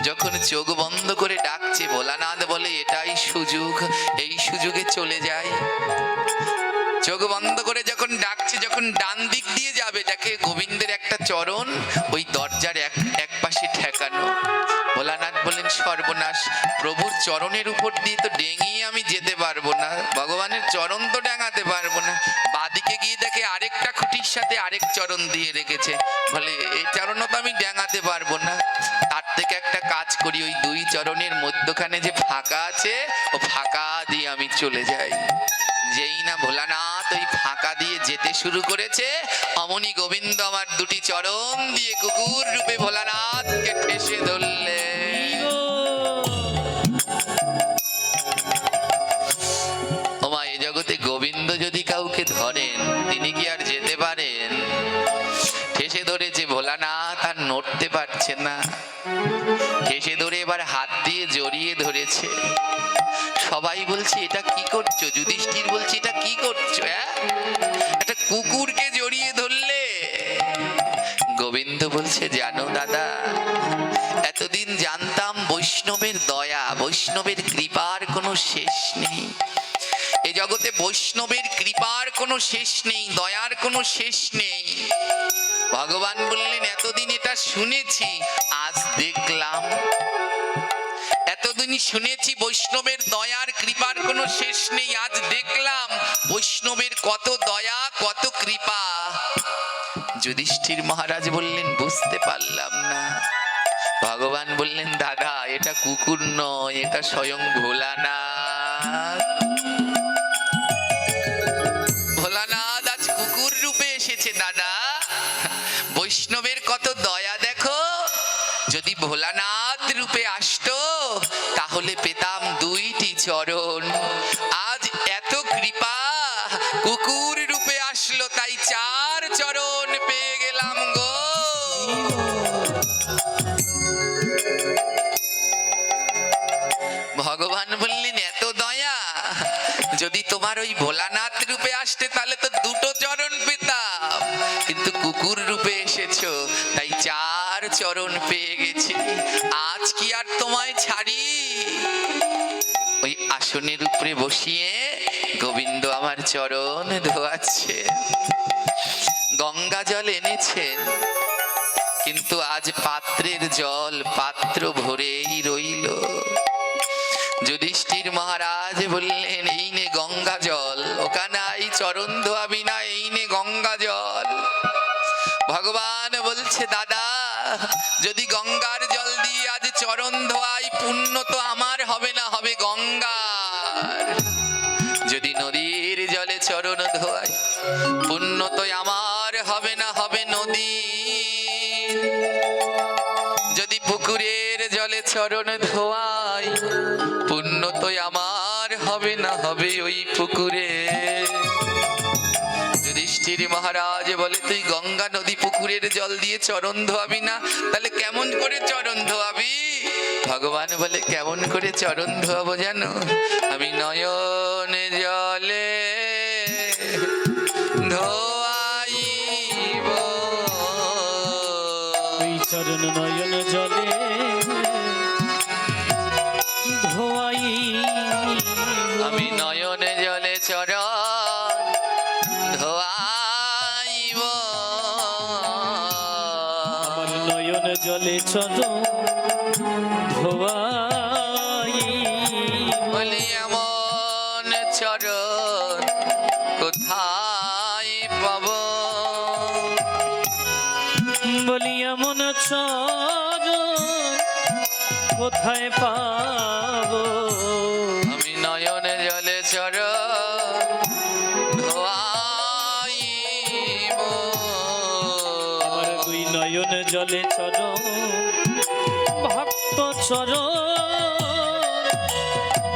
যখন চোখ বন্ধ করে ডাকছে, ভোলানাথ বলে এটাই সুযোগ, এই সুযোগে চলে যাই। চোখ বন্ধ করে যখন ডাকছে, যখন ডান দিক দিয়ে যাবে, দেখে গোবিন্দের একটা চরণ ওই দরজার এক পাশে ঠেকানো। ভোলানাথ বলেন সর্বনাশ, প্রভুর চরণের উপর দিয়ে তো ডেঙিয়ে আমি যেতে পারবো না, ভগবানের চরণ তো ডাঙাতে পারবো না। বাদিকে গিয়ে দেখে আরেকটা খুঁটির সাথে আরেক চরণ দিয়ে রেখেছে, বলে এই চরণও তো আমি ডাঙাতে পারবো না। তার থেকে একটা কাজ করি, ওই দুই চরণের মধ্যখানে যে ফাঁকা আছে, ও ফাঁকা দিয়ে আমি চলে যাই। যেই না ভোলানাথ ওই ফাঁকা দিয়ে যেতে শুরু করেছে, অমনি গোবিন্দ আমার দুটি চরণ দিয়ে কুকুর রূপে ভোলানাথকে ঠেসে ধরলে। ওমা, এ জগতে গোবিন্দ যদি কাউকে ধরেন, তিনি কি আর যেতে পারেন? ঠেসে ধরেছে ভোলানাথ, আর নড়তে পারছে না। ঠেসে ধরে এবার হাত দিয়ে জড়িয়ে ধরেছে। সবাই বলছে এটা কি করছো? যুধিষ্ঠির বলছে এটা কি করছো? একটা কুকুরকে জড়িয়ে ধরলে। গোবিন্দ বলছে জানো দাদা, এতদিন জানতাম বৈষ্ণবের দয়া, বৈষ্ণবের কৃপার কোনো শেষ নেই। এ জগতে বৈষ্ণবের কৃপার কোনো শেষ নেই, দয়ার কোনো শেষ নেই। ভগবান বললেন এতদিন এটা শুনেছি, আজ দেখলাম। এতদিন শুনেছি বৈষ্ণবের দয়ার কৃপার কোনো শেষ নেই, আজ দেখলাম বৈষ্ণবের কত দয়া, কত কৃপা। যুধিষ্ঠির মহারাজ বললেন বুঝতে পারলাম না। ভগবান বললেন দাদা, এটা কুকুর নয়, এটা স্বয়ং ভোলানাথ। ভোলানাথ আজ কুকুর রূপে এসেছে দাদা। বৈষ্ণবের কত দয়া দেখো। যদি ভোলানাথ রূপে আসতো, তাহলে পেতাম দুইটি চরণ। আজ এত কৃপা, কুকুর রূপে আসলো, তাই চার চরণ পেয়ে গেলাম গো। ভগবান বললেন এত দয়া, যদি তোমার ওই ভোলানাথ রূপে আসতে তাহলে তো দুটো চরণ পেতাম, কিন্তু কুকুর রূপে এসেছো, তাই চার চরণ পেয়ে গেছি। আজ কি আর তোমায় ছাড়ি? ওই আসনের উপরে বসিয়ে গোবিন্দ আমার চরণ ধোয়াচ্ছে। গঙ্গা জল এনেছেন, কিন্তু আজ পাত্রের জল পাত্র ভরেই রইল। যুধিষ্ঠির মহারাজ বললেন এই নে গঙ্গা জল, ওখানে এই চরণ ধোয়াবি না, এই নে গঙ্গা জল। ভগবান বলছে দাদা, যদি গঙ্গার জল দিয়ে আজ চরণ ধোয়াই, পুণ্য তো আমার হবে না, হবে গঙ্গার। যদি নদীর জলে চরণ ধোয়াই, পুণ্য তো আমার হবে না, হবে নদীর। যদি পুকুরের জলে চরণ ধোয়াই, পুণ্য তো আমার হবে না, হবে ওই পুকুরে। যুধিষ্ঠির মহারাজ বলে তুই গঙ্গা নদী পুকুরের জল দিয়ে চরণ ধোয়াবি না, তাহলে কেমন করে চরণ ধোয়াবি? ভগবান বলে কেমন করে চরণ ধোয়াবো জানো? আমি নয়ন জলে ধোয়াইব। ওই চরণ নয়ন জলে ধোয়াই, আমি নয়ন জলে চরণ ধোয়াইব। আমার নয়ন জলে চরণ ধোয়াই। বলি এমন চরণ কোথায় পাব? বলি এমন চরণ কোথায় পাবো? আমি নয়ন জলে চরণ ধোয়াইব। আমার দুই নয়ন জলে চরণ ভক্ত চরণ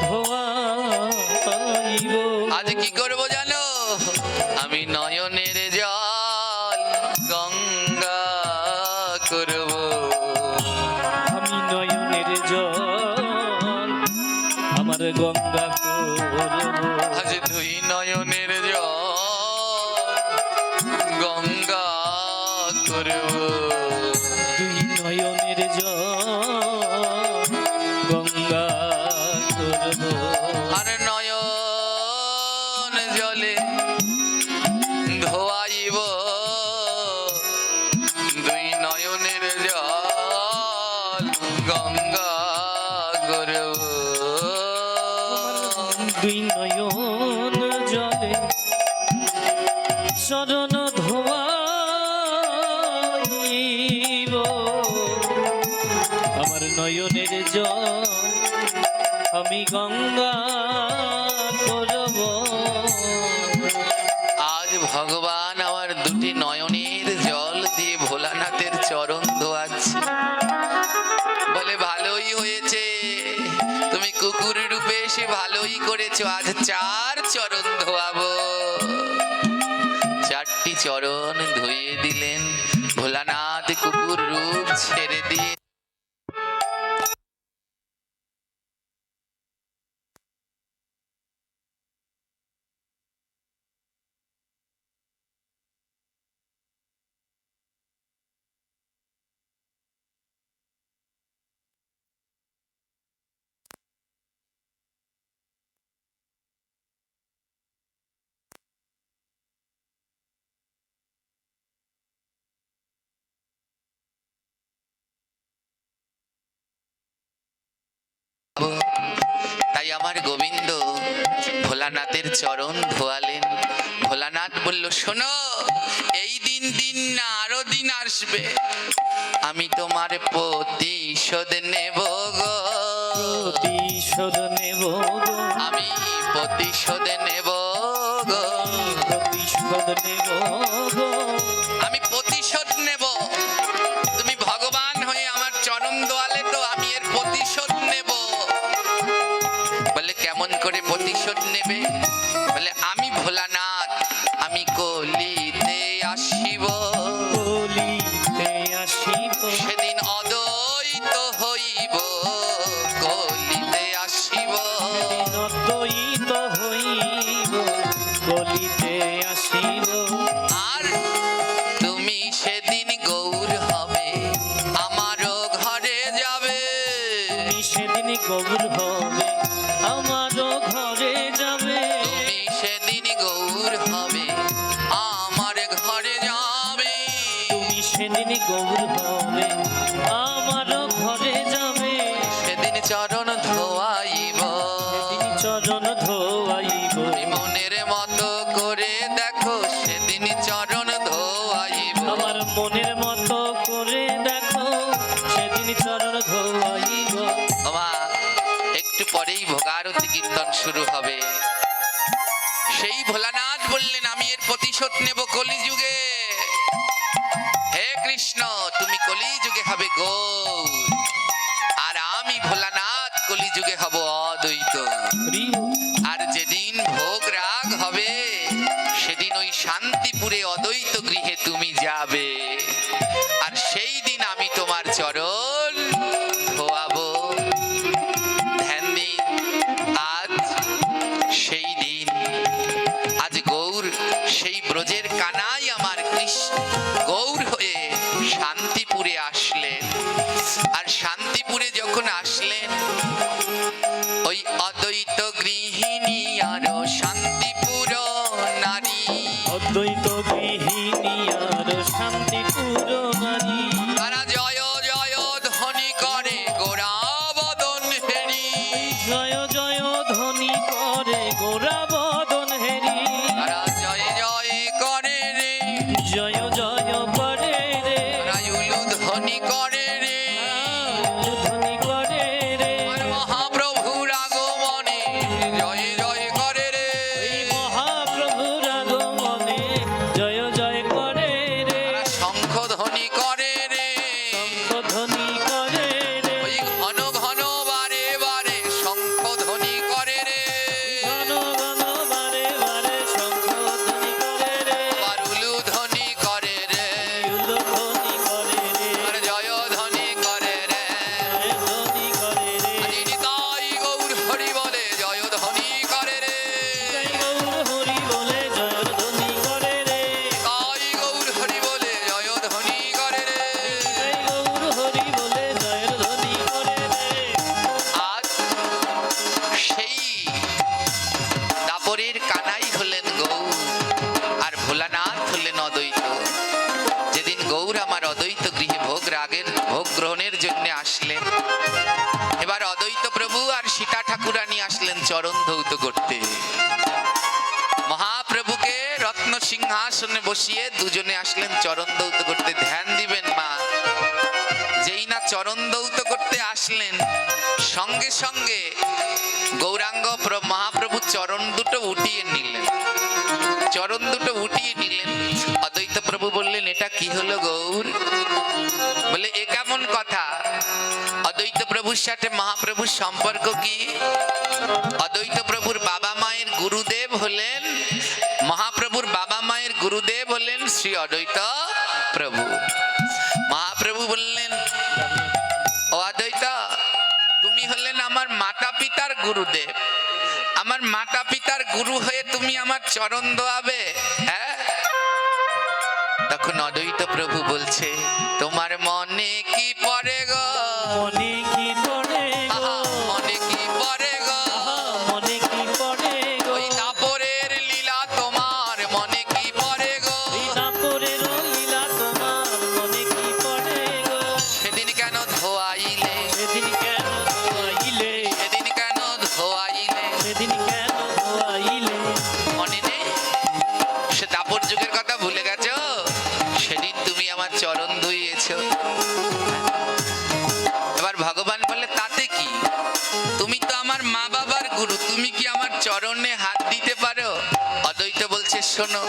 ধোয়াইব। আজ কি করব জানো? আমি নয়নের জল গঙ্গা করব। আমি নয়নের জল আমার গঙ্গা করব। আজ দুই নয়নের জল গঙ্গা করব। গঙ্গা করব। দুই নয়ন জলে চরণ ধোয়াইব, আমার নয়নের জল আমি গঙ্গা করব। আজ ভগবান আমার দুটি নয়নের জল দিয়ে ভোলানাথের চরণ ধোয়াচ্ছে। বলে ভালোই হয়েছে, তুমি কুকুর রূপে এসে ভালোই করেছো, আজ 4 চরণ ধোয়াবো। 4টি চরণ ধুইয়ে দিলেন ভোলানাথ, কুকুর রূপ ছেড়ে দিয়ে। তাই আমার গোবিন্দ ভোলানাথের চরণ ধোয়ালেন। ভোলানাথ বলল, শোনো, এই দিন না আরো দিন আসবে, আমি তোমার প্রতিশোধ নেব গো, প্রতিশোধ নেব গো, আমি প্রতিশোধ নেব গো, প্রতিশোধ নেব গো, আমি প্রতিশোধ নেব। তুমি ভগবান হয়ে আমার চরণ দোয়ালে তো আমি এর প্রতিশোধ নেব। বলে কেমন করে প্রতিশোধ নেবে? বলে আমি ভোলানাথ, আমি কলিতে আসিব, কলিতে আসিব, সেদিন অদ্বৈত হইব, কলিতে আসিব। অদ্বৈত হইব, কলিতে আসিব। আর তুমি সেদিন গৌর হবে, আমারও ঘরে যাবে, তুমি সেদিন গৌর হবে, আমারও ঘরে যাবে, তুমি সেদিন গৌর হবে, আমার ঘরে যাবে। তুমি সেদিন গৌর হবে, আমারও ঘরে যাবে, সেদিন চরণ ধোয়াইব, সেদিন চরণ ধোয়াইব, তুমি মনের মতো করে দেখো, সেদিন চরণ ধোয়াইব। আমার মনের মতো করে দেখো, সেদিন চরণ ধোয়াইব। বাবা, একটু পরেই ভোগারতি কীর্তন শুরু হবে। সেই ভোলানাথ বললেন, আমি এর প্রতিশোধ নেব কলিযুগে। হে কৃষ্ণ, তুমি কলিযুগে হবে গৌর, আর আমি ভোলানাথ কলিযুগে হব অদ্বৈত। আর যেদিন ভোগ রাগ হবে, সেদিন ওই শান্তিপুরে অদ্বৈত গৃহে তুমি যাবে, আর সেই দিন আমি তোমার চরণ ধোয়াবো। ধ্যান দিন, আজ সেই দিন, আজ গৌর সেই ব্রজের কানাই আমার কৃষ্ণ গৌর হয়ে শান্তিপুরে আসলেন। আর শান্তিপুরে যখন আসলেন, ওই অদ্বৈত গৃহিণী আরো শান্তিপুর নারী, অদ্বৈত গৃহিণী আর শান্তিপুর নারী, তারা জয় জয় ধ্বনি করে গোরাবদন হেরি, জয় জয় ধ্বনি করে গোরাবদন হেরি, তারা জয় জয় করে রে, জয় জয় করে রে, তারা উলু ধ্বনি করে রে, ধ্বনি করে রে, আমার মহাপ্রভুর আগমনে জয় জয় করে রে, এই মহাপ্রভুর আগমনে জয় জয় করে রে, তারা শঙ্খ ধ্বনি করে রে, ধ্বনি করে রে, ওই ঘন ঘন বারে বারে শঙ্খ ধ্বনি করে রে, ঘন ঘন বারে বারে শঙ্খ ধ্বনি করে রে, আবার উলু ধ্বনি করে রে, উলু ধ্বনি করে রে, আর জয় ধ্বনি করে রে। জয় ধ্বনি করে রে, আজি নিতাই গৌর হরি বলে জয় ধ্বনি করে রে, জয় গৌর হরি বলে জয় ধ্বনি করে রে, তাই গৌর হরি বলে জয় ধ্বনি করে রে। জয় গৌর হরি বলে জয় ধ্বনি করে রে। আজ সেই দাপরের কানাই হলেন গৌর, আর ভোলানাথ হলেন অদ্বৈত। যেদিন গৌর আমার অদ্বৈত গৃহে ভোগ রাগের ভোগ গ্রহণের জন্য আসলেন, সীতা ঠাকুরানী আসলেন চরণ ধৌত করতে। মহাপ্রভুকে রত্ন সিংহাসনে বসিয়ে দুজনে আসলেন চরণ ধৌত করতে। ধ্যান দিবেন মা, যেই না চরণ ধৌত করতে আসলেন, সঙ্গে সঙ্গে গৌরাঙ্গ মহাপ্রভু চরণ দুটো উঠিয়ে নিলেন। চরণ দুটো উঠিয়ে নিলেন। অদ্বৈত প্রভু বললেন, এটা কি হলো গৌর? বলে, এ কেমন কথা? অদ্বৈত প্রভুর সাথে মহাপ্রভুর সম্পর্ক কি? অদ্বৈত প্রভুর বাবা মায়ের গুরুদেব হলেন, মহাপ্রভুর বাবা মায়ের গুরুদেব হলেন শ্রী অদ্বৈত প্রভু। মহাপ্রভু বললেন, ও অদ্বৈত, তুমি হলেন আমার মাতা পিতার গুরুদেব। আমার মাতা পিতার গুরু হয়ে তুমি আমার চরণ ধোয়াবে? হ্যাঁ। তখন অদ্বৈত প্রভু বলছে, তোমার মনে কি পড়ে গো? মনে কি পড়ে গো? মনে কি পড়ে গো? মনে কি পড়ে গো? ওই দাপরের লীলা তোমার মনে কি পড়ে গো? এই দাপরের লীলা তোমার মনে কি পড়ে গো? সেদিন কেন ধোয়াইলে? সেদিন কেন ধোয়াইলে? সেদিন কেন ধোয়াইলে? সেদিন কেন ধোয়াইলে? মনে নেই? সে দাপর যুগের কথা ভুলে গেছো? সেদিন তুমি আমার চরণ ধুইয়েছো। এবার ভগবান বলে, তাতে কি? তুমি তো আমার মা বাবার গুরু, তুমি কি আমার চরণে হাত দিতে পারো? অদ্বৈত বলছে, শোনো,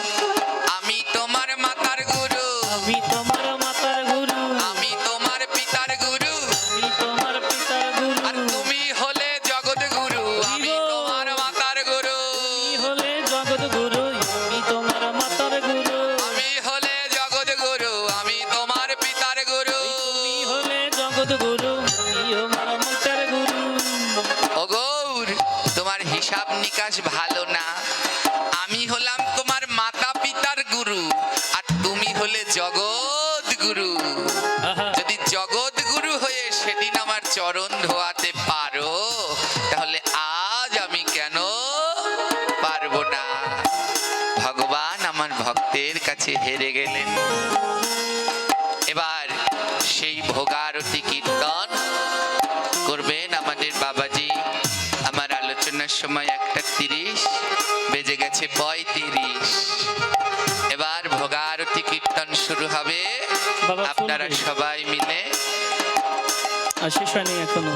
আমি তোমার মাতার গুরু, আমি তোমার মাতার গুরু, আমি তোমার পিতার গুরু, আমি তোমার পিতার গুরু, আর তুমি হলে জগৎ গুরু, আমি তোমার মাতার গুরু। তুমি হলে জগৎ গুরু, আমি তোমার মাতার গুরু, আমি হলে জগৎ গুরু, আমি তোমার পিতার গুরু। তুমি হলে জগৎ গুরু, আমি আমার মাতার গুরু। ও গৌর, তোমার হিসাব নিকাশ ভালো না। আমি হলাম তোমার মাতা পিতার গুরু, আর তুমি হলে জগৎ গুরু। আহা, যদি জগৎ গুরু হয়ে সেদিন আমার চরণ ধোয়াতে পারো, তাহলে আজ আমি কেন পারবো না? ভগবান আমার ভক্তের কাছে হেরে গেলেন। এবার সেই ভোগারতি কীর্তন করবেন আমাদের বাবাজি। আমার আলোচনার সময় 1:30 বেজে গেছে 35। এবার ভোগারতি কীর্তন শুরু হবে। বাবা আপনারা শুনবে? সবাই মিলে শেষ হয়নি এখনো।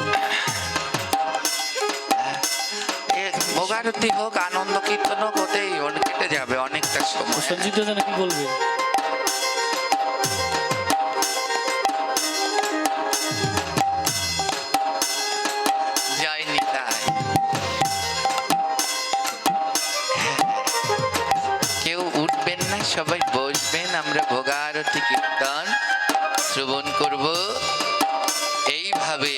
ভোগারতি হোক, আনন্দ কীর্তন হোক, ওতেই কেটে যাবে অনেকটা সময়। সঞ্জিত দাদা কি বলবে? জয় নিতাই। কেউ উঠবেন না, সবাই বসবেন। আমরা ভোগারতি কীর্তন শ্রবণ করব। এইভাবে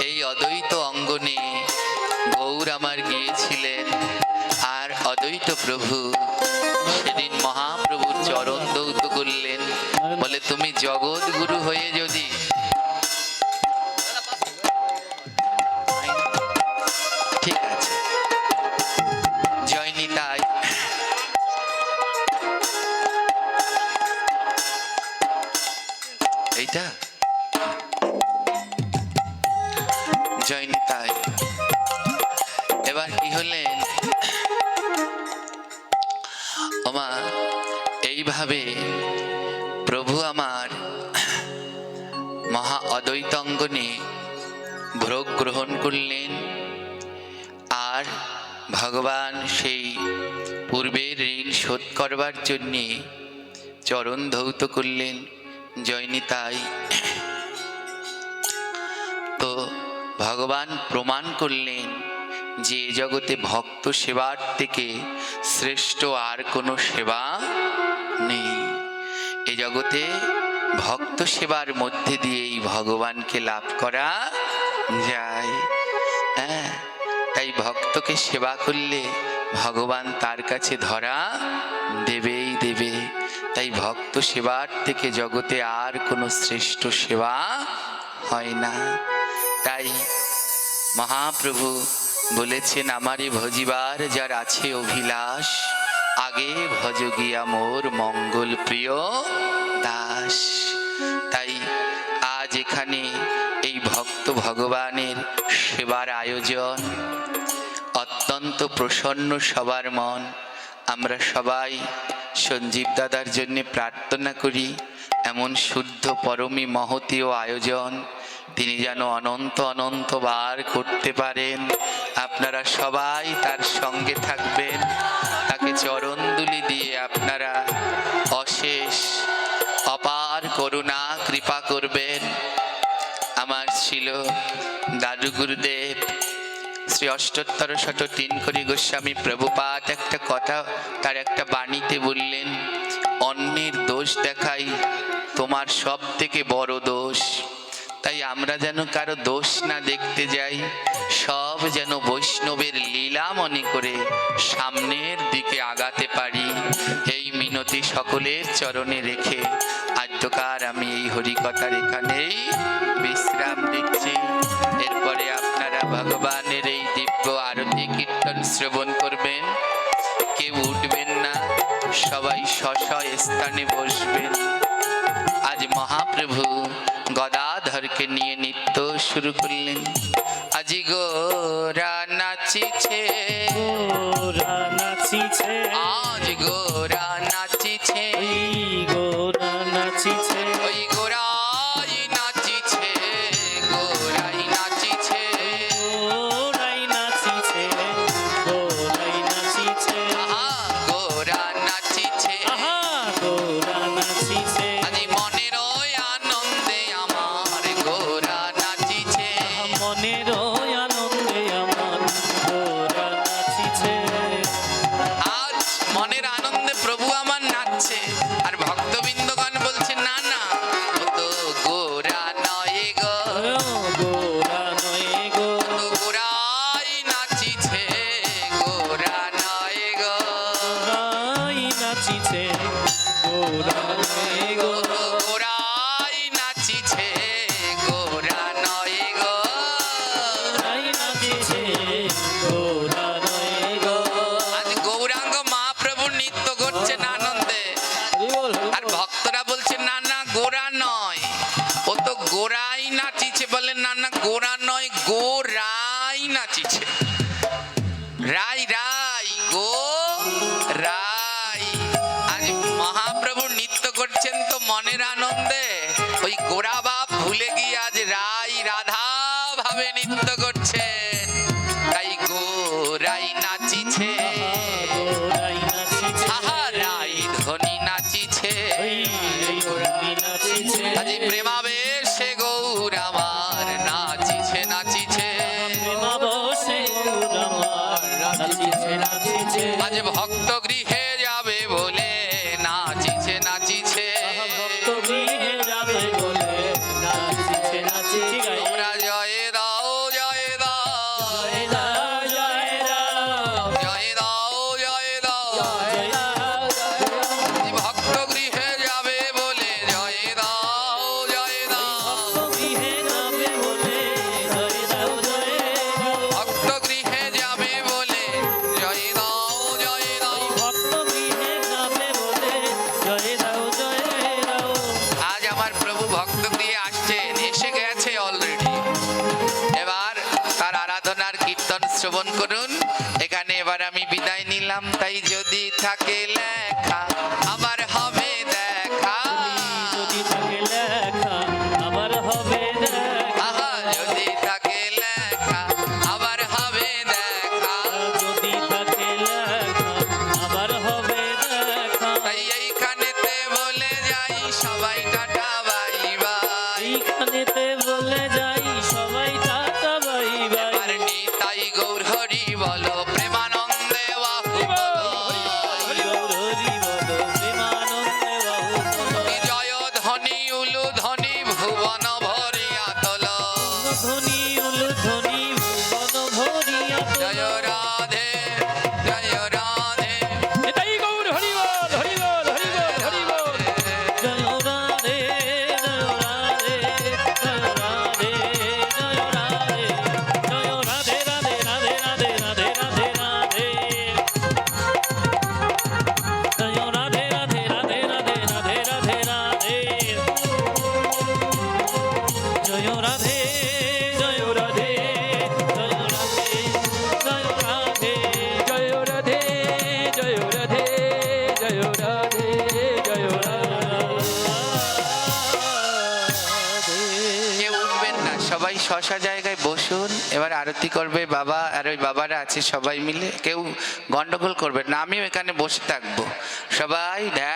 এই অদ্বৈত অঙ্গনে গৌর আমার গিয়েছিলেন, আর অদ্বৈত প্রভু সেদিন মহাপ্রভুর চরণ দৌত করলেন। বলে, তুমি জগৎ গুরু হয়ে যদি ঠিক আছে। জয় নিতাই। এইটা জয় নিতাই। এবার কি হলেন, ওমা, এইভাবে প্রভু আমার মহা অদ্বৈত অঙ্গনে ভোগ গ্রহণ করলেন। আর ভগবান সেই পূর্বের ঋণ শোধ করবার জন্যে চরণ ধৌত করলেন। জয় নিতাই। তো ভগবান প্রমাণ করলেন যে এ জগতে ভক্ত সেবার থেকে শ্রেষ্ঠ আর কোনো সেবা নেই। এ জগতে ভক্ত সেবার মধ্যে দিয়েই ভগবানকে লাভ করা যায়। হ্যাঁ, তাই ভক্তকে সেবা করলে ভগবান তার কাছে ধরা দেবেই দেবে। তাই ভক্ত সেবার থেকে জগতে আর কোনো শ্রেষ্ঠ সেবা হয় না। তাই মহাপ্রভু বলেছেন, আমারে ভজিবার যার আছে অভিলাষ, আগে ভজ গিয়া মোর মঙ্গল প্রিয় দাস। তাই আজ এখানে এই ভক্ত ভগবানের সেবা সেবার আয়োজন, অত্যন্ত প্রসন্ন সবার মন। আমরা সবাই সঞ্জীব দাদার জন্য প্রার্থনা করি এমন শুদ্ধ পরমী মহতীয় আয়োজন তিনি যেন অনন্ত অনন্তবার করতে পারেন। আপনারা সবাই তার সঙ্গে থাকবেন, তাকে চরণদুলি দিয়ে আপনারা অশেষ অপার করুণা কৃপা করবেন। আমার ছিল দাদু গুরুদেব শ্রী অষ্টোত্তর শত তিনকড়ি গোস্বামী প্রভুপাদ একটা কথা তার একটা বাণীতে বললেন, অন্যের দোষ দেখাই তোমার সব থেকে বড় দোষ। তাই আমরা যেন কারো দোষ না দেখতে যাই, সব যেন বৈষ্ণবের লীলা মনে করে সামনের দিকে আগাতে পারি, এই মিনতি সকলের চরণে রেখে আদ্যকার আমি এই হরিকথার এখানেই বিশ্রাম দিচ্ছি। এরপরে আপনারা ভগবানের এই দিব্য আরতি কীর্তন শ্রবণ করবেন। কেউ উঠবেন না, সবাই স্ব স্থানে বসবেন। আজ মহাপ্রভু গদাধরকে নিয়ে নৃত্য শুরু করলেন। আজি গোরা নাচিছে, গোরা নাচিছে, আজ গোরা নাচিছে, গোরা নাচিছে, ওই গোরাই নাচিছে, গোরাই নাচিছে, গোরাই নাচিছে, গোরাই নাচিছে, আহা গোরা নাচিছে, আহা গোরা নাচিছে, আজি মনের ওই আনন্দে আমার গোরা নাচিছে, মনের আনন্দে আমার গোরা নাচিছে। আজ মনের আনন্দে প্রভু আমার নাচছে। আর ভক্তবৃন্দগণ বলছে না না, ও তো গোরা নয় গো, গোরা নয় গো, ও তো গোরাই নাচিছে, গোরা নয় গো, গোরাই নাচিছে, গোরা নয় গো, ও তো গোরাই নাচিছে, গোরা নয় গো। গোরাই নাচিছে, গোরা নয় গো। আজ গৌরাঙ্গ মহাপ্রভু নৃত্য করছেন আনন্দে, আর ভক্তরা বলছে না না গোরা নয়, ও তো গোরাই নাচিছে। বলে না না গোরা নয়, গোরাই নাচিছে, রাই রাই গো রাই। আজ মহাপ্রভু নৃত্য করছেন তো মনের আনন্দে, ওই গোরা বাপ ভুলে গিয়ে আজ রাই রাধা ভাবে নৃত্য করছেন। তাই গোরাই নাচিছে, গোরাই নাচিছে, আহা রাই ধ্বনি নাচিছে, গোরাই নাচিছে, আজ প্রেমাবেশে গৌর আমার নাচিছে নাচিছে, প্রেমাবশে গৌর আমার নাচিছে, নাচিছে, আজ ভক্ত গৃহে যাবে বলে নাচিছে নাচিছে। ভক্ত গৃহে যাবে বলে নাচিছে, নাচিছে। তোমরা জয় দাও জয় দাও, জয় দাও, জয় দাও, জয় দাও জয় দাও, জয় দাও, জয় দাও। আজ ভক্ত গৃহে যাবে বলে জয় দাও জয় দাও, ভক্ত গৃহে যাবে বলে জয় দাও, জয় দাও। ভক্ত গৃহে যাবে বলে জয় দাও জয় দাও। ভক্ত গৃহে যাবে বলে জয় দাও, জয় দাও। আজ আমার প্রভু ভক্ত গৃহে আসছেন, এসে গেছে অলরেডি। এবার তার আরাধনার কীর্তন শ্রবণ করুন। এখানে এবার আমি বিদায় নিলাম। তাই যদি থাকে লেখা আবার হবে দেখা, যদি থাকে লেখা আবার হবে দেখা, আহা যদি থাকে লেখা আবার হবে দেখা, যদি থাকে লেখা আবার হবে দেখা। তাই এইখানেতে বলে যাই সবাই টাটা বাই বাই। এইখানেতে বলে যাই সবাই টাটা বাই বাই। আর নিতাই গৌর হরি বলো, প্রেমানন্দে বাহু বলো। হরি বল, হরি বল, শশা জায়গায় বসুন, এবার আরতি করবে বাবা আর ওই বাবারা আছে সবাই মিলে, কেউ গন্ডগোল করবে না, আমিও এখানে বসে থাকবো, সবাই ধ্যান